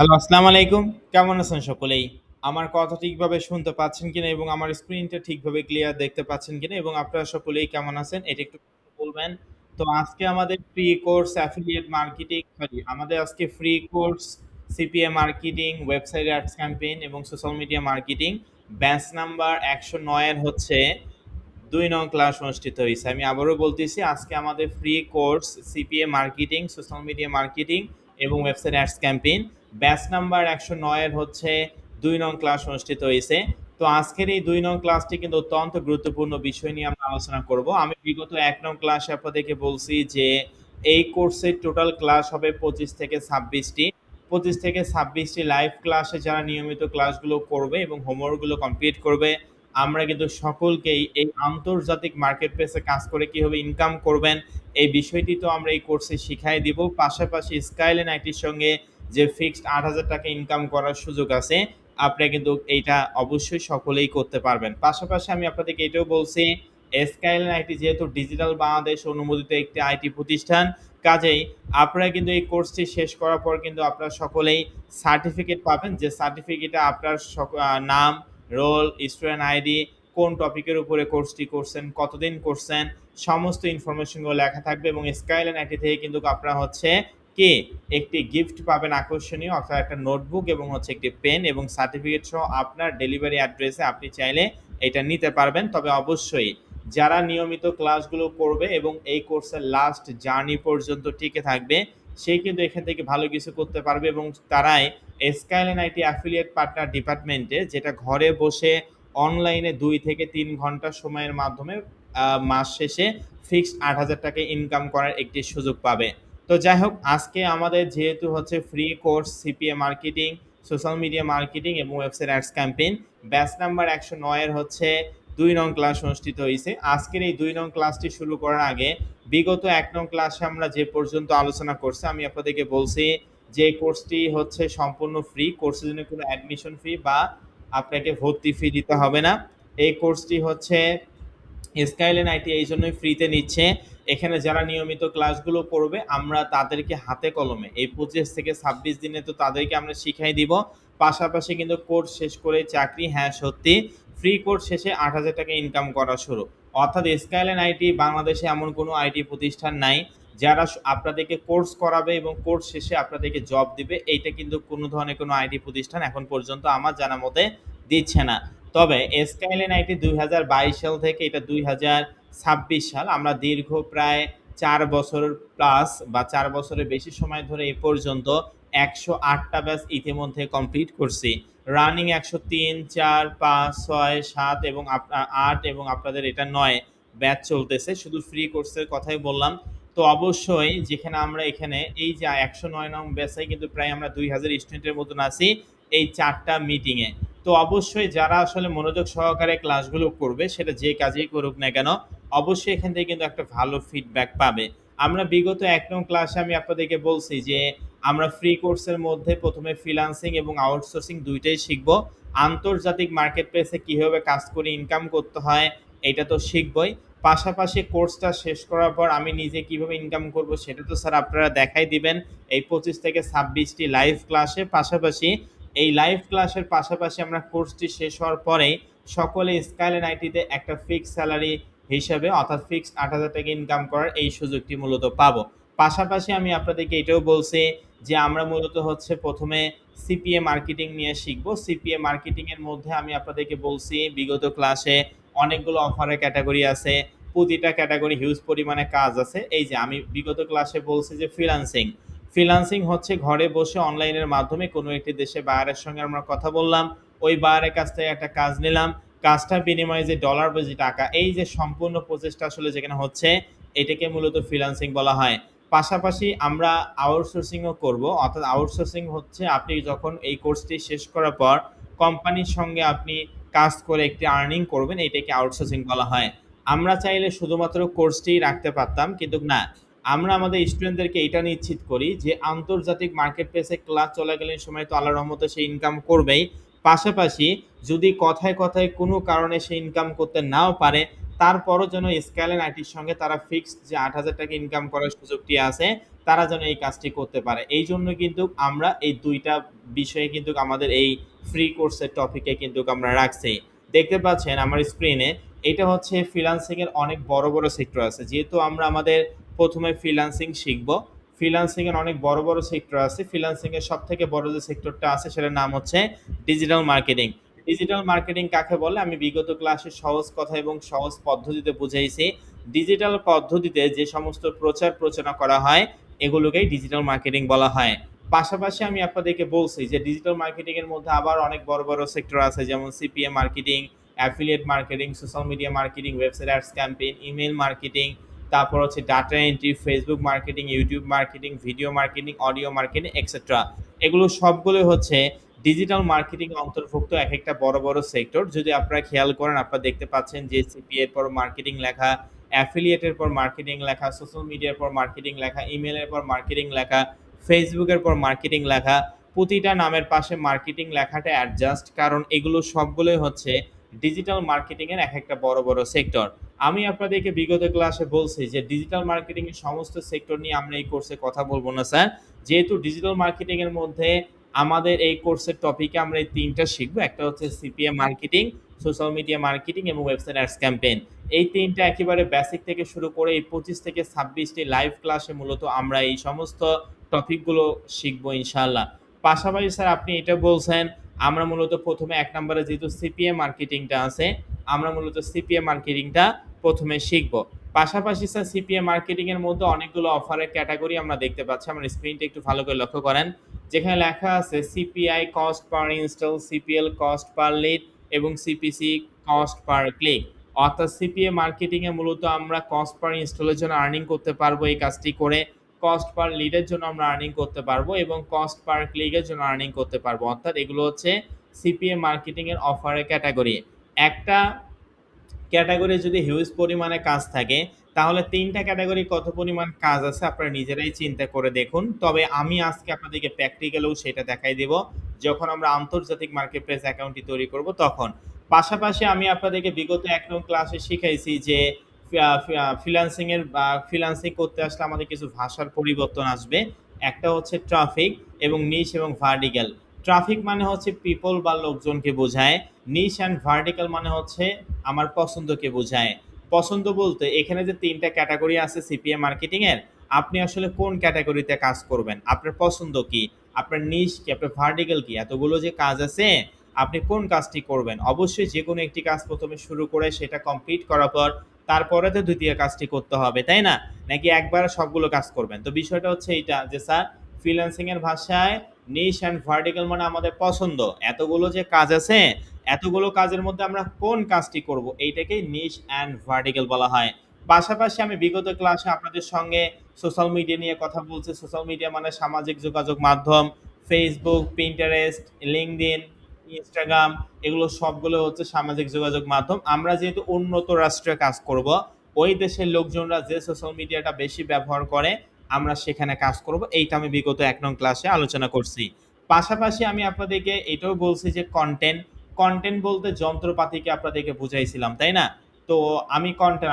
Hello, আসসালামু আলাইকুম। কেমন আছেন সকলেই? আমার কথা ঠিকভাবে শুনতে পাচ্ছেন কিনা এবং আমার স্ক্রিনটা ঠিকভাবে ক্লিয়ার দেখতে পাচ্ছেন কিনা এবং আপনারা সকলেই কেমন আছেন এটা একটু বলবেন। তো আজকে আমাদের ফ্রি কোর্স অ্যাফিলিয়েট মার্কেটিং আমাদের আজকে free course CPA marketing, website ads campaign এবং social media marketing batch number ১০৯ এর হচ্ছে ২ নং ক্লাস অনুষ্ঠিত হইছে। আমি আবারও বলতেছি আজকে আমাদের free course CPA marketing, social media marketing এবং website ads campaign batch number ১০৯ এর হচ্ছে ২ নং ক্লাস অনুষ্ঠিত হইছে। তো আজকের এই ২ নং ক্লাসটি কিন্তু অত্যন্ত গুরুত্বপূর্ণ বিষয় নিয়ে আমরা আলোচনা করব। আমি বিগত ১ নং ক্লাসে আপনাদেরকে বলছি যে এই কোর্সের টোটাল ক্লাস হবে ২৫ থেকে ২৬ টি। ২৫ থেকে ২৬ টি লাইভ ক্লাসে যারা নিয়মিত ক্লাসগুলো করবে এবং হোমওয়ার্কগুলো কমপ্লিট করবে, আমরা কিন্তু সকলকেই এই আন্তর্জাতিক মার্কেট প্লেসে কাজ করে কিভাবে ইনকাম করবেন, এই বিষয়টি তো আমরা এই কোর্সে শিখাই দিব। পাশাপাশি স্কাইলাইন আইটির সঙ্গে যে ফিক্সড ৳৮,০০০ ইনকাম করার সুযোগ আছে, আপনারা কিন্তু এইটা অবশ্যই সকলেই করতে পারবেন। পাশাপাশি আমি আপনাদেরকে এটাও বলছি, স্কাইলাইন আইটি যেহেতু ডিজিটাল বাংলাদেশ অনুমোদিত একটি আইটি প্রতিষ্ঠান, কাজেই আপনারা কিন্তু এই কোর্সটি শেষ করার পর কিন্তু আপনারা সকলেই সার্টিফিকেট পাবেন। যে সার্টিফিকেটে আপনার নাম, রোল, স্টুডেন্ট আইডি, কোন টপিকের উপরে কোর্সটি করছেন, কতদিন করছেন, সমস্ত ইনফরমেশনগুলো লেখা থাকবে এবং স্কাইলাইন আইটি থেকে কিন্তু আপনারা হচ্ছে কি একটি গিফট পাবেন আকর্ষণীয়, অর্থাৎ একটা নোটবুক এবং হচ্ছে একটি পেন এবং সার্টিফিকেট সহ আপনার ডেলিভারি অ্যাড্রেসে আপনি চাইলে এটা নিতে পারবেন। তবে অবশ্যই যারা নিয়মিত ক্লাসগুলো করবে এবং এই কোর্সের লাস্ট জার্নি পর্যন্ত টিকে থাকবে, সে কিন্তু এখান থেকে ভালো কিছু করতে পারবে এবং তারাই স্কাইলাইন আইটি অ্যাফিলিয়েট পার্টনার ডিপার্টমেন্টে, যেটা ঘরে বসে অনলাইনে ২ থেকে ৩ ঘন্টা সময়ের মাধ্যমে মাস শেষে ফিক্সড ৳৮,০০০ ইনকাম করার একটি সুযোগ পাবে। তো যাই হোক, আজকে আমাদের যেহেতু হচ্ছে free course CPA marketing, social media marketing এবং website ads campaign batch number ১০৯ এর হচ্ছে ২ নং ক্লাস অনুষ্ঠিত হইছে। আজকের এই ২ নং ক্লাসটি শুরু করার আগে বিগত ১ নং ক্লাসে আমরা যে পর্যন্ত আলোচনা করছি, আমি আপনাদেরকে বলছি যে কোর্সটি হচ্ছে সম্পূর্ণ ফ্রি। কোর্সের জন্য কোনো অ্যাডমিশন ফি বা আপনাকে ভর্তি ফি দিতে হবে না। এই কোর্সটি হচ্ছে স্কাইলাইন আইটি এইজন্যই ফ্রিতে নিচ্ছে। এখানে যারা নিয়মিত ক্লাসগুলো করবে, আমরা তাদেরকে হাতে কলমে এই ২৫ থেকে ২৬ দিনে তো তাদেরকে আমরা শিখাই দিব। পাশাপাশি কিন্তু কোর্স শেষ করে চাকরি, হ্যাঁ সত্যি, ফ্রি কোর্স শেষে ৳৮,০০০ ইনকাম করা শুরু। অর্থাৎ স্কাইলাইন আইটি বাংলাদেশে এমন কোনো আইটি প্রতিষ্ঠান নাই, যারা আপনাদেরকে কোর্স করাবে এবং কোর্স শেষে আপনাদেরকে জব দিবে। এইটা কিন্তু কোনো ধরনের কোনো আইটি প্রতিষ্ঠান এখন পর্যন্ত আমার জানা মতে দিচ্ছে না। তবে স্কাইলাইন আইটি ২০২২ সাল থেকে এটা ২০২৬ সাল, আমরা দীর্ঘ প্রায় ৪ বছর প্লাস বা ৪ বছরের বেশি সময় ধরে এ পর্যন্ত ১০৮ টা ব্যাচ ইতিমধ্যে কমপ্লিট করছি। রানিং ১০৩, ৪, ৫, ৬, ৭ এবং ৮ এবং আপনাদের এটা ৯ ব্যাচ চলতেছে। শুধু ফ্রি কোর্সের কথাই বললাম। তো অবশ্যই যেখানে আমরা এখানে এই যে ১০৯ নং ব্যাচে কিন্তু প্রায় আমরা ২,০০০ স্টুডেন্টের মতন আছি এই ৪ টা মিটিংয়ে। তো অবশ্যই যারা আসলে মনোযোগ সহকারে ক্লাসগুলো করবে, সেটা যে কাজেই করুক না কেন, অবশ্যই এখান থেকে কিন্তু একটা ভালো ফিডব্যাক পাবে। আমরা বিগত ১ নং ক্লাসে আমি আপনাদেরকে বলছি যে আমরা ফ্রি কোর্সের মধ্যে ১ম এ ফ্রিল্যান্সিং এবং আউটসোর্সিং ২ টাই শিখব। আন্তর্জাতিক মার্কেট প্লেসে কিভাবে কাজ করে ইনকাম করতে হয়, এটা তো শিখবই। পাশাপাশি কোর্সটা শেষ করার পর আমি নিজে কিভাবে ইনকাম করব, সেটা তো স্যার আপনারা দেখাই দিবেন এই ২৫ থেকে ২৬ টি লাইভ ক্লাসে। পাশাপাশি এই লাইভ ক্লাসের পাশাপাশি আমরা কোর্সটি শেষ হওয়ার পরেই সকলে স্কাইলাইন আইটিতে একটা ফিক্সড স্যালারি হিসাবে, অর্থাৎ ফিক্সড ৳৮,০০০ ইনকাম করার এই সুযোগটি মূলত পাবো। পাশাপাশি আমি আপনাদেরকে এটাও বলছি যে আমরা মূলত হচ্ছে ১ম এ সিপিএ মার্কেটিং নিয়ে শিখব। সিপিএ মার্কেটিং এর মধ্যে আমি আপনাদেরকে বলছি বিগত ক্লাসে অনেকগুলো অফারের ক্যাটেগরি আছে। প্রতিটা ক্যাটেগরি হিউজ পরিমাণে কাজ আছে। এই যে আমি বিগত ক্লাসে বলছি যে ফ্রিল্যান্সিং। ফ্রিল্যান্সিং হচ্ছে ঘরে বসে অনলাইনের মাধ্যমে কোনো একটি দেশে বায়ারের সঙ্গে আমরা কথা বললাম। ওই বায়ারের কাছ থেকে একটা কাজ নিলাম। কাজটার বিনিময়ে যে ডলার বা যে টাকা, এই যে সম্পূর্ণ প্রসেসটা আসলে যেখানে হচ্ছে, এটাকে মূলত ফ্রিল্যান্সিং বলা হয়। পাশাপাশি আমরা আউটসোর্সিং ও করব। অর্থাৎ আউটসোর্সিং হচ্ছে আপনি যখন এই কোর্সটি শেষ করার পর কোম্পানির সঙ্গে আপনি কাজ করে একটি আর্নিং করবেন, এটাকে আউটসোর্সিং বলা হয়। আমরা চাইলে শুধুমাত্র কোর্সটিই রাখতে পারতাম, কিন্তু না। আমরা আমাদের স্টুডেন্টদেরকে এটা নিশ্চিত করি যে আন্তর্জাতিক মার্কেট প্লেসে ক্লাস চলাকালীন সময় তো আল্লাহর রহমতে সে ইনকাম করবেই। পাশাপাশি যদি কথায়, কথায় কোনো কারণে সে ইনকাম করতে নাও পারে, তারপরও যেন স্কাইলাইন আইটির সঙ্গে তারা ফিক্সড যে ৳৮,০০০ ইনকাম করার সুযোগটি আছে, তারা যেন এই কাজটি করতে পারে। এইজন্য কিন্তু আমরা এই ২ টা বিষয়ে কিন্তু আমাদের এই ফ্রি কোর্সের টপিকে কিন্তু আমরা রাখছি। দেখতে পাচ্ছেন আমার স্ক্রিনে এটা হচ্ছে ফ্রিল্যান্সিং এর অনেক বড়, বড় সেক্টর আছে। যেহেতু আমরা আমাদের ১ম এ ফ্রিল্যান্সিং শিখব। ফ্রিল্যান্সিং এর অনেক বড়, বড় সেক্টর আছে। ফ্রিল্যান্সিং এর সবথেকে বড় যে সেক্টরটা আছে সেটার নাম হচ্ছে ডিজিটাল মার্কেটিং। ডিজিটাল মার্কেটিং কাকে বলে? আমি বিগত ক্লাসে সহজ কথা এবং সহজ পদ্ধতিতে বুঝাইছি। ডিজিটাল পদ্ধতিতে যে সমস্ত প্রচার প্রচারণা করা হয় এগুলোকেই ডিজিটাল মার্কেটিং বলা হয়। পাশাপাশি আমি আপনাদেরকে বলছি যে ডিজিটাল মার্কেটিং এর মধ্যে আবার অনেক বড়, বড় সেক্টর আছে যেমন CPA marketing, affiliate marketing, social media marketing, website ads campaign, email marketing, তারপর হচ্ছে data entry, Facebook marketing, YouTube marketing, video marketing, audio marketing etcetera. এগুলো সবগুলোই হচ্ছে ডিজিটাল মার্কেটিং অন্তর্ভুক্ত একেকটা বড়, বড় সেক্টর। যদি আপনারা খেয়াল করেন আপনারা দেখতে পাচ্ছেন যে সিপিএ এর পর মার্কেটিং লেখা, অ্যাফিলিয়েটের পর মার্কেটিং লেখা, সোশ্যাল মিডিয়ার পর মার্কেটিং লেখা, ইমেইলের পর মার্কেটিং লেখা, ফেসবুকের পর মার্কেটিং লেখা। প্রতিটা নামের পাশে মার্কেটিং লেখাটা অ্যাডজাস্ট কারণ এগুলো সবগুলোই হচ্ছে ডিজিটাল মার্কেটিং এর একেকটা বড়, বড় সেক্টর। আমি আপনাদেরকে বিগত ক্লাসে বলছি যে ডিজিটাল মার্কেটিং এর সমস্ত সেক্টর নিয়ে আমরা এই কোর্সে কথা বলব না স্যার। যেহেতু ডিজিটাল মার্কেটিং এর মধ্যে আমাদের এই কোর্সের টপিকে আমরা এই ৩ টা শিখব। একটা হচ্ছে CPA marketing, social media marketing এবং ওয়েবসাইট অ্যাডস ক্যাম্পেইন। এই ৩ টা একেবারে বেসিক থেকে শুরু করে এই ২৫ থেকে ২৬ টি লাইভ ক্লাসে মূলত আমরা এই সমস্ত টপিকগুলো শিখব ইনশাআল্লাহ। পাশাপাশি স্যার আপনি এটা বলছেন আমরা মূলত ১ম এ ১ নম্বরে যেহেতু সিপিএ মার্কেটিংটা আছে, আমরা মূলত সিপিএ মার্কেটিংটা ১ম এ শিখব। পাশাপাশি স্যার সিপিএ মার্কেটিং এর মধ্যে অনেকগুলো অফারের ক্যাটেগরি আমরা দেখতে পাচ্ছি। আমার স্ক্রিনটা একটু ভালো করে লক্ষ্য করেন। যেখানে লেখা আছে CPI cost per install, CPL cost per lead এবং সিপিসি কস্ট পার ক্লিক। অর্থাৎ সিপিএ মার্কেটিং এ মূলত আমরা কস্ট পার ইনস্টলের জন্য আর্নিং করতে পারবো এই কাজটি করে। কস্ট পার লিডের জন্য আমরা আর্নিং করতে পারবো এবং কস্ট পার ক্লিকের জন্য আর্নিং করতে পারবো। অর্থাৎ এগুলো হচ্ছে সিপিএ মার্কেটিং এর অফারের ক্যাটেগরি। একটা ক্যাটেগরি যদি হিউজ পরিমাণে কাজ থাকে তাহলে ৩ টা ক্যাটেগরি কত পরিমাণ কাজ আছে আপনারা নিজেরাই চিন্তা করে দেখুন। তবে আমি আজকে আপনাদেরকে প্র্যাকটিক্যালেও সেটা দেখাই দেব। যখন আমরা আন্তর্জাতিক মার্কেট প্লেস অ্যাকাউন্টটি তৈরি করব তখন। পাশাপাশি আমি আপনাদেরকে বিগত ১ নং ক্লাসে শিখাইছি যে ফ্রিল্যান্সিং এর ফ্রিল্যান্সিং করতে আসলে আমাদের কিছু ভাষার পরিবর্তন আসবে। একটা হচ্ছে ট্রাফিক এবং নিশ এবং ভার্টিক্যাল। ট্রাফিক মানে হচ্ছে পিপল বা লোকজনকে বোঝায়। নিশ অ্যান্ড ভার্টিক্যাল মানে হচ্ছে আমার পছন্দকে বোঝায়। পছন্দ বলতে এখানে যে ৩ টা ক্যাটেগরি আছে সিপিএ মার্কেটিং এর, আপনি আসলে কোন ক্যাটেগরিতে কাজ করবেন? আপনার পছন্দ কি? আপনার নিশ কি? আপনার ভার্টিক্যাল কি? এতগুলো যে কাজ আছে, আপনি কোন কাজটি করবেন? অবশ্যই যেকোনো একটি কাজ ১ম এ শুরু করে সেটা কমপ্লিট করার পর তারপরে তো ২য় কাজটি করতে হবে, তাই না? নাকি একবারে সবগুলো কাজ করবেন? তো বিষয়টা হচ্ছে এইটা যে স্যার ফ্রিল্যান্সিং এর ভাষায় নিশ অ্যান্ড ভার্টিক্যাল মানে আমাদের পছন্দ। এতগুলো যে কাজ আছে, এতগুলো কাজের মধ্যে আমরা কোন কাজটি করব এইটাকেই নিশ অ্যান্ড ভার্টিক্যাল বলা হয়। পাশাপাশি আমি বিগত ক্লাসে আপনাদের সঙ্গে সোশ্যাল মিডিয়া নিয়ে কথা বলছি। সোশ্যাল মিডিয়া মানে সামাজিক যোগাযোগ মাধ্যম, ফেসবুক, পিন্টারেস্ট, লিঙ্কডইন, ইনস্টাগ্রাম এগুলো সবগুলো হচ্ছে সামাজিক যোগাযোগ মাধ্যম। আমরা যেহেতু উন্নত রাষ্ট্রে কাজ করব, ওই দেশের লোকজনরা যে সোশ্যাল মিডিয়াটা বেশি ব্যবহার করে আমরা সেখানে কাজ করব। এইটা আমি বিগত ১ নং ক্লাসে আলোচনা করছি। পাশাপাশি আমি আপনাদেরকে এটাও বলছি যে কনটেন্ট, কনটেন্ট বলতে যন্ত্রপাতিকে আপনাদেরকে বুঝাইছিলাম, তাই না? তো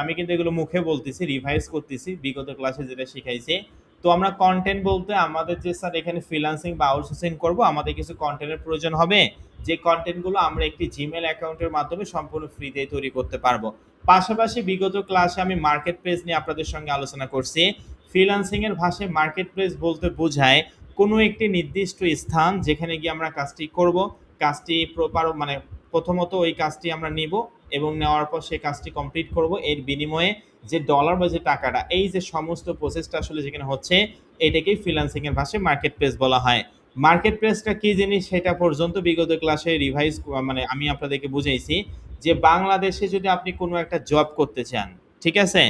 আমি কিন্তু এগুলো মুখে বলতেছি, রিভাইজ করতেছি বিগত ক্লাসে যেটা শিখাইছি। তো আমরা কনটেন্ট বলতে আমাদের যে স্যার এখানে ফ্রিল্যান্সিং বা আউটসোর্সিং করব, আমাদের কিছু কনটেন্টের প্রয়োজন হবে। যে কনটেন্টগুলো আমরা একটি জিমেইল অ্যাকাউন্টের মাধ্যমে সম্পূর্ণ ফ্রিতে তৈরি করতে পারবো। পাশাপাশি বিগত ক্লাসে আমি মার্কেট প্লেস নিয়ে আপনাদের সঙ্গে আলোচনা করছি। ফ্রিল্যান্সিং এর ভাষায় মার্কেট প্লেস বলতে বোঝায় কোনো একটি নির্দিষ্ট স্থান যেখানে গিয়ে আমরা কাজটি করব। কাজটি প্রপার মানে প্রথমত ওই কাজটি আমরা নিব এবং নেওয়ার পর সেই কাজটি কমপ্লিট করব। এর বিনিময়ে যে ডলার বা যে টাকাটা এই যে সমস্ত প্রসেসটা আসলে যেখানে হচ্ছে এটাকেই ফ্রিল্যান্সিং এর ভাষায় মার্কেট প্লেস বলা হয়। মার্কেট প্লেসটা কি জিনিস সেটা পর্যন্ত বিগত ক্লাসে রিভাইজ মানে আমি আপনাদেরকে বুঝাইছি যে বাংলাদেশে যদি আপনি কোনো একটা জব করতে চান, ঠিক আছে?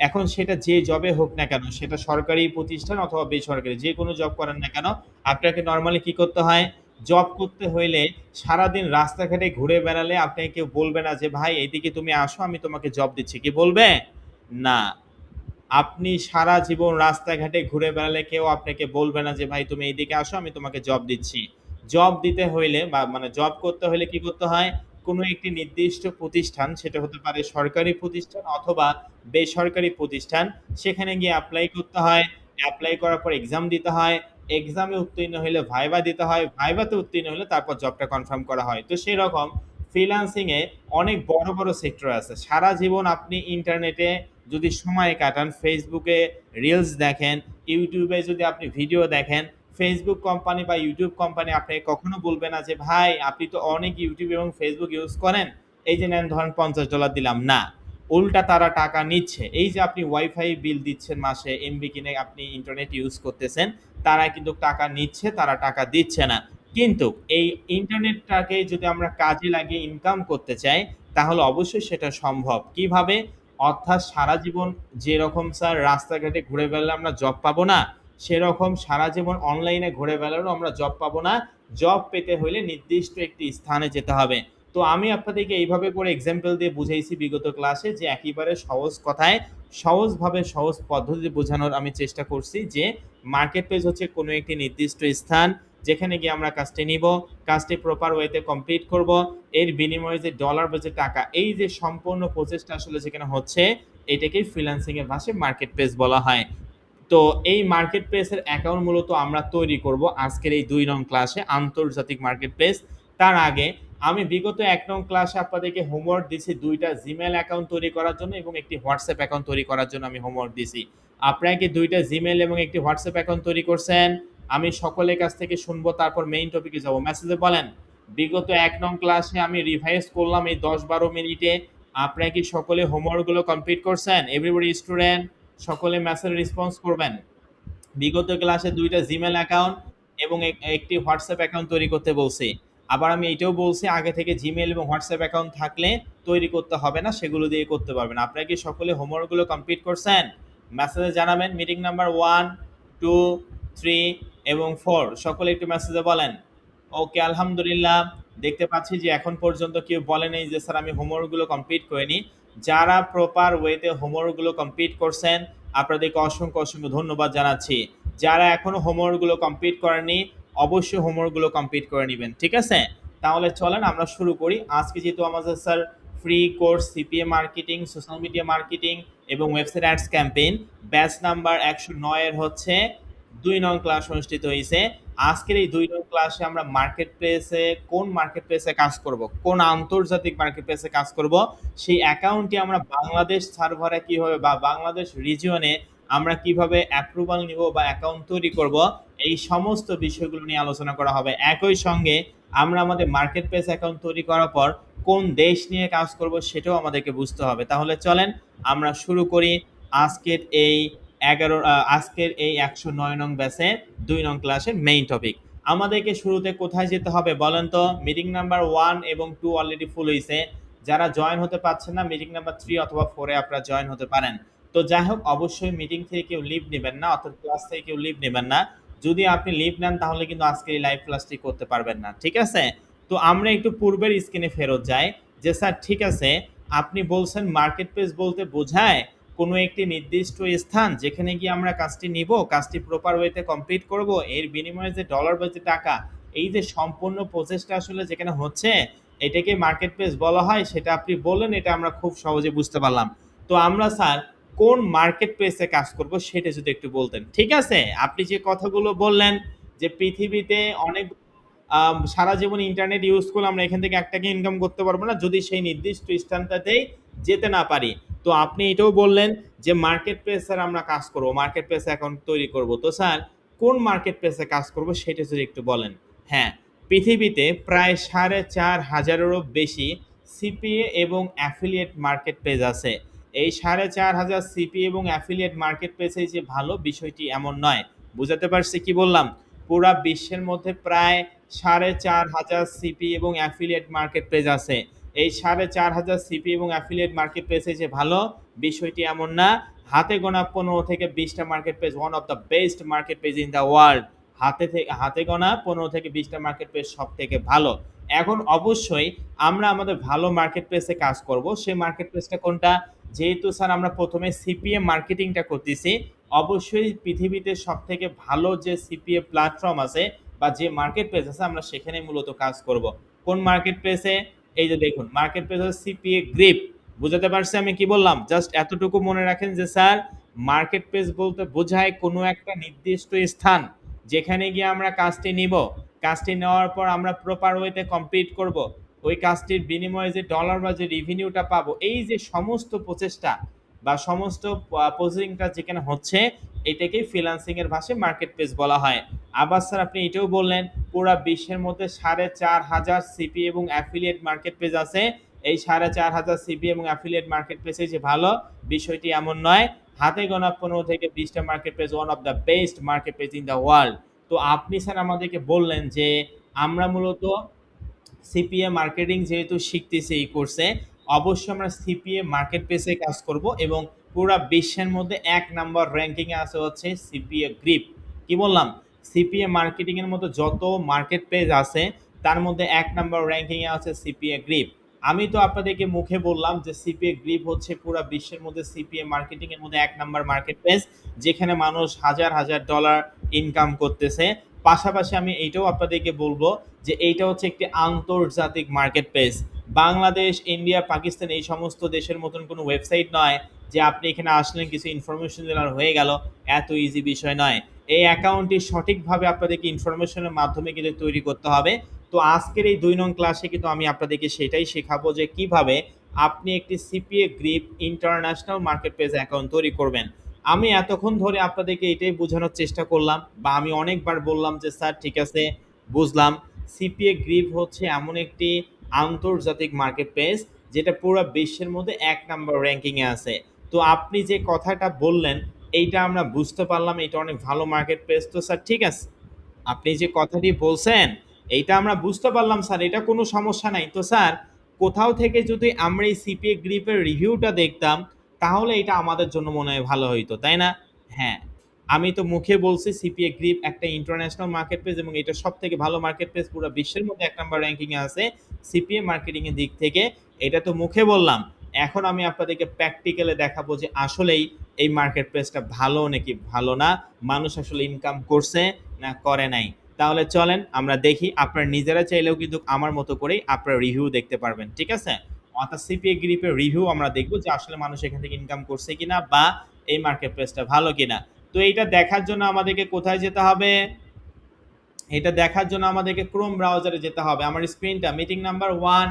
এখন সেটা যে জবে হোক না কেন, সেটা সরকারি প্রতিষ্ঠান অথবা বেসরকারি যেকোনো জব করেন না কেন, আপনাকে নরমালি কি করতে হয়? জব করতে হইলে সারাদিন রাস্তাঘাটে ঘুরে বেড়ালে আপনাকে কেউ বলবে না যে, "ভাই এদিকে তুমি আসো আমি তোমাকে জব দিচ্ছি।" কি বলবে? না। আপনি সারা জীবন রাস্তাঘাটে ঘুরে বেড়ালে কেউ আপনাকে বলবে না যে, "ভাই তুমি এইদিকে আসো আমি তোমাকে জব দিচ্ছি।" জব দিতে হইলে বা মানে জব করতে হইলে কি করতে হয়? কোনো একটি নির্দিষ্ট প্রতিষ্ঠান সেটা হতে পারে সরকারি প্রতিষ্ঠান অথবা বেসরকারি প্রতিষ্ঠান। সেখানে গিয়ে এপ্লাই করতে হয়। এপ্লাই করার পর এক্সাম দিতে হয়, এক্সামে উত্তীর্ণ হইলে ভাইবা দিতে হয়, ভাইভাতে উত্তীর্ণ হলে তারপর জবটা কনফার্ম করা হয়। তো সেরকম ফ্রিল্যান্সিং এ অনেক বড়, বড় সেক্টর আছে। সারা জীবন আপনি ইন্টারনেটে যদি সময় কাটান, Facebook এ রিলস দেখেন, YouTube এ যদি আপনি ভিডিও দেখেন, Facebook কোম্পানি বা YouTube কোম্পানি আপনাকে কখনো বলবে না যে, "ভাই আপনি তো অনেক YouTube এবং Facebook ইউজ করেন। এই যে নেন ধরেন $50 দিলাম।" না। উল্টা তারা টাকা নিচ্ছে। এই যে আপনি ওয়াইফাই বিল দিচ্ছেন মাসে, এমবি কিনে আপনি ইন্টারনেট ইউজ করতেছেন, তারা কিন্তু টাকা নিচ্ছে, তারা টাকা দিচ্ছে না। কিন্তু এই ইন্টারনেটটাকে যদি আমরা কাজে লাগিয়ে ইনকাম করতে চাই, তাহলে অবশ্যই সেটা সম্ভব। কিভাবে? অর্থাৎ সারা জীবন যেরকম স্যার রাস্তাঘাটে ঘুরে বেড়ালে আমরা জব পাবো না, সেরকম সারা জীবন অনলাইনে ঘুরে বেড়ালেও আমরা জব পাবো না। জব পেতে হইলে নির্দিষ্ট একটি স্থানে যেতে হবে। তো আমি আপনাদেরকে এইভাবে করে এক্সাম্পল দিয়ে বুঝাইছি বিগত ক্লাসে যে একেবারে সহজ কথায়, সহজভাবে সহজ পদ্ধতিতে বোঝানোর আমি চেষ্টা করছি যে মার্কেট প্লেস হচ্ছে কোনো একটি নির্দিষ্ট স্থান যেখানে গিয়ে আমরা কাজটি নিব, কাজটি প্রপার ওয়েতে কমপ্লিট করব, এর বিনিময়ে যে ডলার বা যে টাকা, এই যে সম্পূর্ণ প্রসেসটা আসলে যেখানে হচ্ছে, এটাকেই ফ্রিল্যান্সিং এর ভাষায় মার্কেট প্লেস বলা হয়। তো এই মার্কেট প্লেসের অ্যাকাউন্ট মূলত আমরা তৈরি করব আজকের এই ২ নং ক্লাসে, আন্তর্জাতিক মার্কেট প্লেস। তার আগে আমি বিগত ১ নং ক্লাসে আপনাদেরকে হোমওয়ার্ক দিছি ২ টা জিমেইল অ্যাকাউন্ট তৈরি করার জন্য এবং একটি হোয়াটসঅ্যাপ অ্যাকাউন্ট তৈরি করার জন্য আমি হোমওয়ার্ক দিছি। আপনারা কি ২ টা জিমেইল এবং একটি হোয়াটসঅ্যাপ অ্যাকাউন্ট তৈরি করছেন? আমি সকলের কাছ থেকে শুনবো, তারপর মেইন টপিকে যাব। মেসেজে বলেন। বিগত ১ নং ক্লাসে আমি রিভাইজ করলাম এই ১০-১২ মিনিটে। আপনারা কি সকলে হোমওয়ার্কগুলো কমপ্লিট করছেন? এভরিবডি স্টুডেন্ট সকলে মেসেজ রেসপন্স করবেন। বিগত ক্লাসে ২ টা জিমেইল অ্যাকাউন্ট এবং একটি হোয়াটসঅ্যাপ অ্যাকাউন্ট তৈরি করতে বলছি। আবার আমি এটাও বলছি আগে থেকে জিমেইল এবং হোয়াটসঅ্যাপ অ্যাকাউন্ট থাকলে তৈরি করতে হবে না, সেগুলো দিয়ে করতে পারবেন। আপনারা কি সকলে হোমওয়ার্কগুলো কমপ্লিট করছেন? মেসেজে জানাবেন। মিটিং নাম্বার 1, 2, 3 এবং 4 সকলে একটু মেসেজে বলেন। ওকে, আলহামদুলিল্লাহ। দেখতে পাচ্ছি যে এখন পর্যন্ত কেউ বলে নাই যে স্যার আমি হোমওয়ার্কগুলো কমপ্লিট করিনি। যারা প্রপার ওয়েতে হোমওয়ার্কগুলো কমপ্লিট করছেন, আপনাদেরকে অসংখ্য, অসংখ্য ধন্যবাদ জানাচ্ছি। যারা এখনো হোমওয়ার্কগুলো কমপ্লিট করেননি, অবশ্যই হোমওয়ার্কগুলো কমপ্লিট করে নিবেন। ঠিক আছে? তাহলে চলেন আমরা শুরু করি। আজকে যেহেতু আমাদের sir free course CPA marketing, social media marketing এবং website ads campaign batch number ১০৯ এর হচ্ছে ২ নং ক্লাস অনুষ্ঠিত হইছে। আজকের এই ২ নং ক্লাসে আমরা মার্কেট প্লেসে কোন মার্কেট প্লেসে কাজ করব, কোন আন্তর্জাতিক মার্কেট প্লেসে কাজ করব, সেই অ্যাকাউন্টটি আমরা বাংলাদেশ সার্ভারে কিভাবে বা বাংলাদেশ রিজিয়নে আমরা কিভাবে অ্যাপ্রুভাল নিব বা অ্যাকাউন্ট তৈরি করব, এই সমস্ত বিষয়গুলো নিয়ে আলোচনা করা হবে। একই সঙ্গে আমরা আমাদের মার্কেট প্লেস অ্যাকাউন্ট তৈরি করার পর কোন দেশ নিয়ে কাজ করব সেটাও আমাদেরকে বুঝতে হবে। তাহলে চলেন আমরা শুরু করি আজকের এই ১০৯ নং ব্যাচে ২ নং ক্লাসের মেইন টপিক। আমাদেরকে শুরুতে কোথায় যেতে হবে বলেন তো? মিটিং নাম্বার 1 এবং 2 অলরেডি ফুল হইছে। যারা জয়েন হতে পারছেন না, মিটিং নাম্বার 3 অথবা 4 এ আপনারা জয়েন হতে পারেন। তো যাই হোক, অবশ্যই মিটিং থেকে কেউ লিভ নিবেন না, অর্থাৎ ক্লাস থেকে কেউ লিভ নেবেন না। যদি আপনি লিভ নেন তাহলে কিন্তু আজকে এই লাইভ ক্লাসটি করতে পারবেন না। ঠিক আছে? তো আমরা একটু পূর্বের স্ক্রিনে ফেরত যাই যে স্যার ঠিক আছে, আপনি বলছেন মার্কেট প্লেস বলতে বোঝায় কোনো একটি নির্দিষ্ট স্থান যেখানে গিয়ে আমরা কাজটি নিব, কাজটি প্রপার ওয়েতে কমপ্লিট করব, এর বিনিময়ে যে ডলার বা যে টাকা, এই যে সম্পূর্ণ প্রসেসটা আসলে যেখানে হচ্ছে, এটাকে মার্কেট প্লেস বলা হয়। সেটা আপনি বললেন, এটা আমরা খুব সহজে বুঝতে পারলাম। তো আমরা স্যার কোন মার্কেট প্লেসে কাজ করব সেটা যদি একটু বলতেন। ঠিক আছে? আপনি যে কথাগুলো বললেন যে পৃথিবীতে অনেক সারা জীবন ইন্টারনেট ইউজ করলে আমরা এখান থেকে ৳১ ইনকাম করতে পারবো না যদি সেই নির্দিষ্ট স্থানটাতেই যেতে না পারি। তো আপনি এটাও বললেন যে মার্কেট প্লেস স্যার আমরা কাজ করব, মার্কেট প্লেস অ্যাকাউন্ট তৈরি করব। তো স্যার কোন মার্কেট প্লেসে কাজ করব সেটা যদি একটু বলেন। হ্যাঁ, পৃথিবীতে প্রায় ৪,৫০০ এরও বেশি সিপিএ এবং অ্যাফিলিয়েট মার্কেট প্লেস আছে। এই ৪,৫০০ সিপিএ এবং অ্যাফিলিয়েট মার্কেট প্লেসেই যে ভালো, বিষয়টি এমন নয়। বুঝাতে পারছি কি বললাম? পুরা বিশ্বের মধ্যে প্রায় ৪,৫০০ সিপি এবং অ্যাফিলিয়েট মার্কেট প্লেস আছে। এই ৪,৫০০ সিপি এবং অ্যাফিলিয়েট মার্কেট প্লেসে যে ভালো, বিষয়টি এমন না। হাতে গোনা ১৫ থেকে ২০ টা market place, one of the best market place in the world. হাতে গোনা ১৫ থেকে ২০ টা মার্কেট প্লেস সবথেকে ভালো। এখন অবশ্যই আমরা আমাদের ভালো মার্কেট প্লেসে কাজ করব। সেই মার্কেট প্লেসটা কোনটা? যেহেতু স্যার আমরা প্রথমে সিপিএ মার্কেটিংটা করতেছি, অবশ্যই পৃথিবীতে সবথেকে ভালো যে সিপিএ প্ল্যাটফর্ম আছে বা যে মার্কেট প্লেস আছে, আমরা সেখানে মূলত কাজ করব। কোন মার্কেট প্লেসে? এই যে দেখুন, মার্কেট প্লেস হচ্ছে সিপিএ গ্রিপ। বুঝাতে পারছি আমি কি বললাম? জাস্ট এতটুকু মনে রাখেন যে স্যার মার্কেট প্লেস বলতে বোঝায় কোনো একটা নির্দিষ্ট স্থান যেখানে গিয়ে আমরা কাজটি নিব, কাজটি নেওয়ার পর আমরা প্রপার ওয়েতে কমপ্লিট করব, ওই কাজটির বিনিময়ে যে ডলার বা যে রেভিনিউটা পাবো, এই যে সমস্ত প্রচেষ্টা বা সমস্ত প্রসেসিংটা যেখানে হচ্ছে, এটাকেই ফ্রিল্যান্সিং এর ভাষায় মার্কেট প্লেস বলা হয়। আবার স্যার আপনি এটাও বললেন পুরা বিশ্বের মধ্যে 4,500 সিপি এবং অ্যাফিলিয়েট মার্কেট পেজ আছে। এই 4,500 সিপি এবং অ্যাফিলিয়েট মার্কেট প্লেসে যে ভালো, বিষয়টি এমন নয়। হাতে গোনা 15 থেকে 20টা market place one of the best market place in the world. তো আপনি স্যার আমাদেরকে বললেন যে আমরা মূলত সিপিএ মার্কেটিং যেহেতু শিখতেছি এই কোর্সে, অবশ্যই আমরা সিপিএ মার্কেট প্লেসে কাজ করব এবং পুরো বিশ্বের মধ্যে 1 নাম্বার র্যাঙ্কিংয়ে আছে হচ্ছে সিপিএ গ্রিপ। কি বললাম? সিপিএ মার্কেটিং এর মতো যত মার্কেট প্লেস আছে তার মধ্যে 1 নাম্বার র্যাঙ্কিংয়ে আছে সিপিএ গ্রিপ। আমি তো আপনাদেরকে মুখে বললাম যে সিপিএ গ্রিপ হচ্ছে পুরো বিশ্বের মধ্যে সিপিএ মার্কেটিং এর মধ্যে 1 নাম্বার মার্কেট প্লেস, যেখানে মানুষ হাজার হাজার ডলার ইনকাম করতেছে। পাশাপাশি আমি এইটাও আপনাদেরকে বলবো যে এইটা হচ্ছে একটি আন্তর্জাতিক market place. Bangladesh, India, Pakistan এই সমস্ত দেশের মতন কোনো ওয়েবসাইট নয় যে আপনি এখানে আসলেন কিছু ইনফরমেশন দিলেন আর হয়ে গেল, এত ইজি বিষয় নয়। এই অ্যাকাউন্টটি সঠিকভাবে আপনাদেরকে ইনফরমেশনের মাধ্যমে কিন্তু তৈরি করতে হবে। তো আজকের এই 2 নং ক্লাসে কিন্তু আমি আপনাদেরকে সেটাই শেখাবো যে কিভাবে আপনি একটি CPA grip international marketplace account তৈরি করবেন। আমি এতক্ষণ ধরে আপনাদেরকে এটাই বোঝানোর চেষ্টা করলাম, বা আমি অনেকবার বললাম যে স্যার ঠিক আছে বুঝলাম, সিপিএ গ্রিপ হচ্ছে এমন একটি আন্তর্জাতিক মার্কেট প্লেস যেটা পুরো বিশ্বের মধ্যে 1 নাম্বার র্যাঙ্কিংয়ে আছে। তো আপনি যে কথাটা বললেন এইটা আমরা বুঝতে পারলাম, এটা অনেক ভালো মার্কেট প্লেস। তো স্যার ঠিক আছে, আপনি যে কথাটি বলছেন এইটা আমরা বুঝতে পারলাম স্যার, এটা কোনো সমস্যা নাই। তো স্যার কোথাও থেকে যদি আমরা এই সিপিএ গ্রিপের রিভিউটা দেখতাম তাহলে এটা আমাদের জন্য মনে হয় ভালো হইতো, তাই না? হ্যাঁ, আমি তো মুখে বলছি সিপিএ গ্রিপ একটা ইন্টারন্যাশনাল মার্কেট প্লেস এবং এটা সব থেকে ভালো মার্কেট প্লেস, পুরো বিশ্বের মধ্যে 1 নাম্বার র্যাঙ্কিংয়ে আছে সিপিএ মার্কেটিং এর দিক থেকে। এটা তো মুখে বললাম, এখন আমি আপনাদেরকে প্র্যাকটিক্যালে দেখাবো যে আসলেই এই মার্কেট প্লেসটা ভালো নাকি ভালো না, মানুষ আসলে ইনকাম করছে না করে নাই। তাহলে চলেন আমরা দেখি, আপনারা নিজেরা চাইলেও কিন্তু আমার মতো করেই আপনারা রিভিউ দেখতে পারবেন, ঠিক আছে? অর্থাৎ সিপিএ গ্রিপের রিভিউ আমরা দেখব যে আসলে মানুষ এখান থেকে ইনকাম করছে কিনা বা এই মার্কেট প্লেসটা ভালো কিনা। তো এইটা দেখার জন্য আমাদেরকে কোথায় যেতে হবে? এটা দেখার জন্য আমাদেরকে ক্রোম ব্রাউজারে যেতে হবে। আমার স্ক্রিনটা মিটিং নাম্বার 1,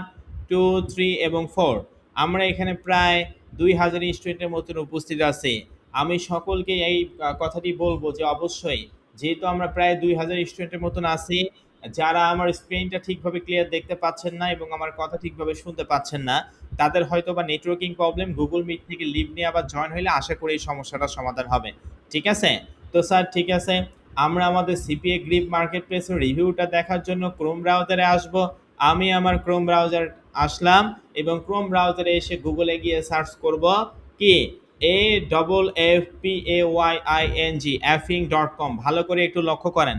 2, 3 এবং 4, আমরা এখানে প্রায় 2000 স্টুডেন্টের মতন উপস্থিত আছি। আমি সকলকে এই কথাটি বলবো যে অবশ্যই যেহেতু আমরা প্রায় 2000 স্টুডেন্টের মতন আছি, যারা আমার স্ক্রিনটা ঠিকভাবে ক্লিয়ার দেখতে পাচ্ছেন না এবং আমার কথা ঠিকভাবে শুনতে পাচ্ছেন না, তাদের হয়তো বা নেটওয়ার্কিং প্রবলেম, গুগল মিট থেকে লিভ নিয়ে আবার জয়েন হইলে আশা করি এই সমস্যাটার সমাধান হবে, ঠিক আছে? তো স্যার ঠিক আছে, আমরা আমাদের সিপিএ গ্রিপ মার্কেট প্লেসের রিভিউটা দেখার জন্য ক্রোম ব্রাউজারে আসব। আমি আমার ক্রোম ব্রাউজার আসলাম এবং ক্রোম ব্রাউজারে এসে গুগলে গিয়ে সার্চ করব কি AFFPAYING effing.com। ভালো করে একটু লক্ষ্য করেন,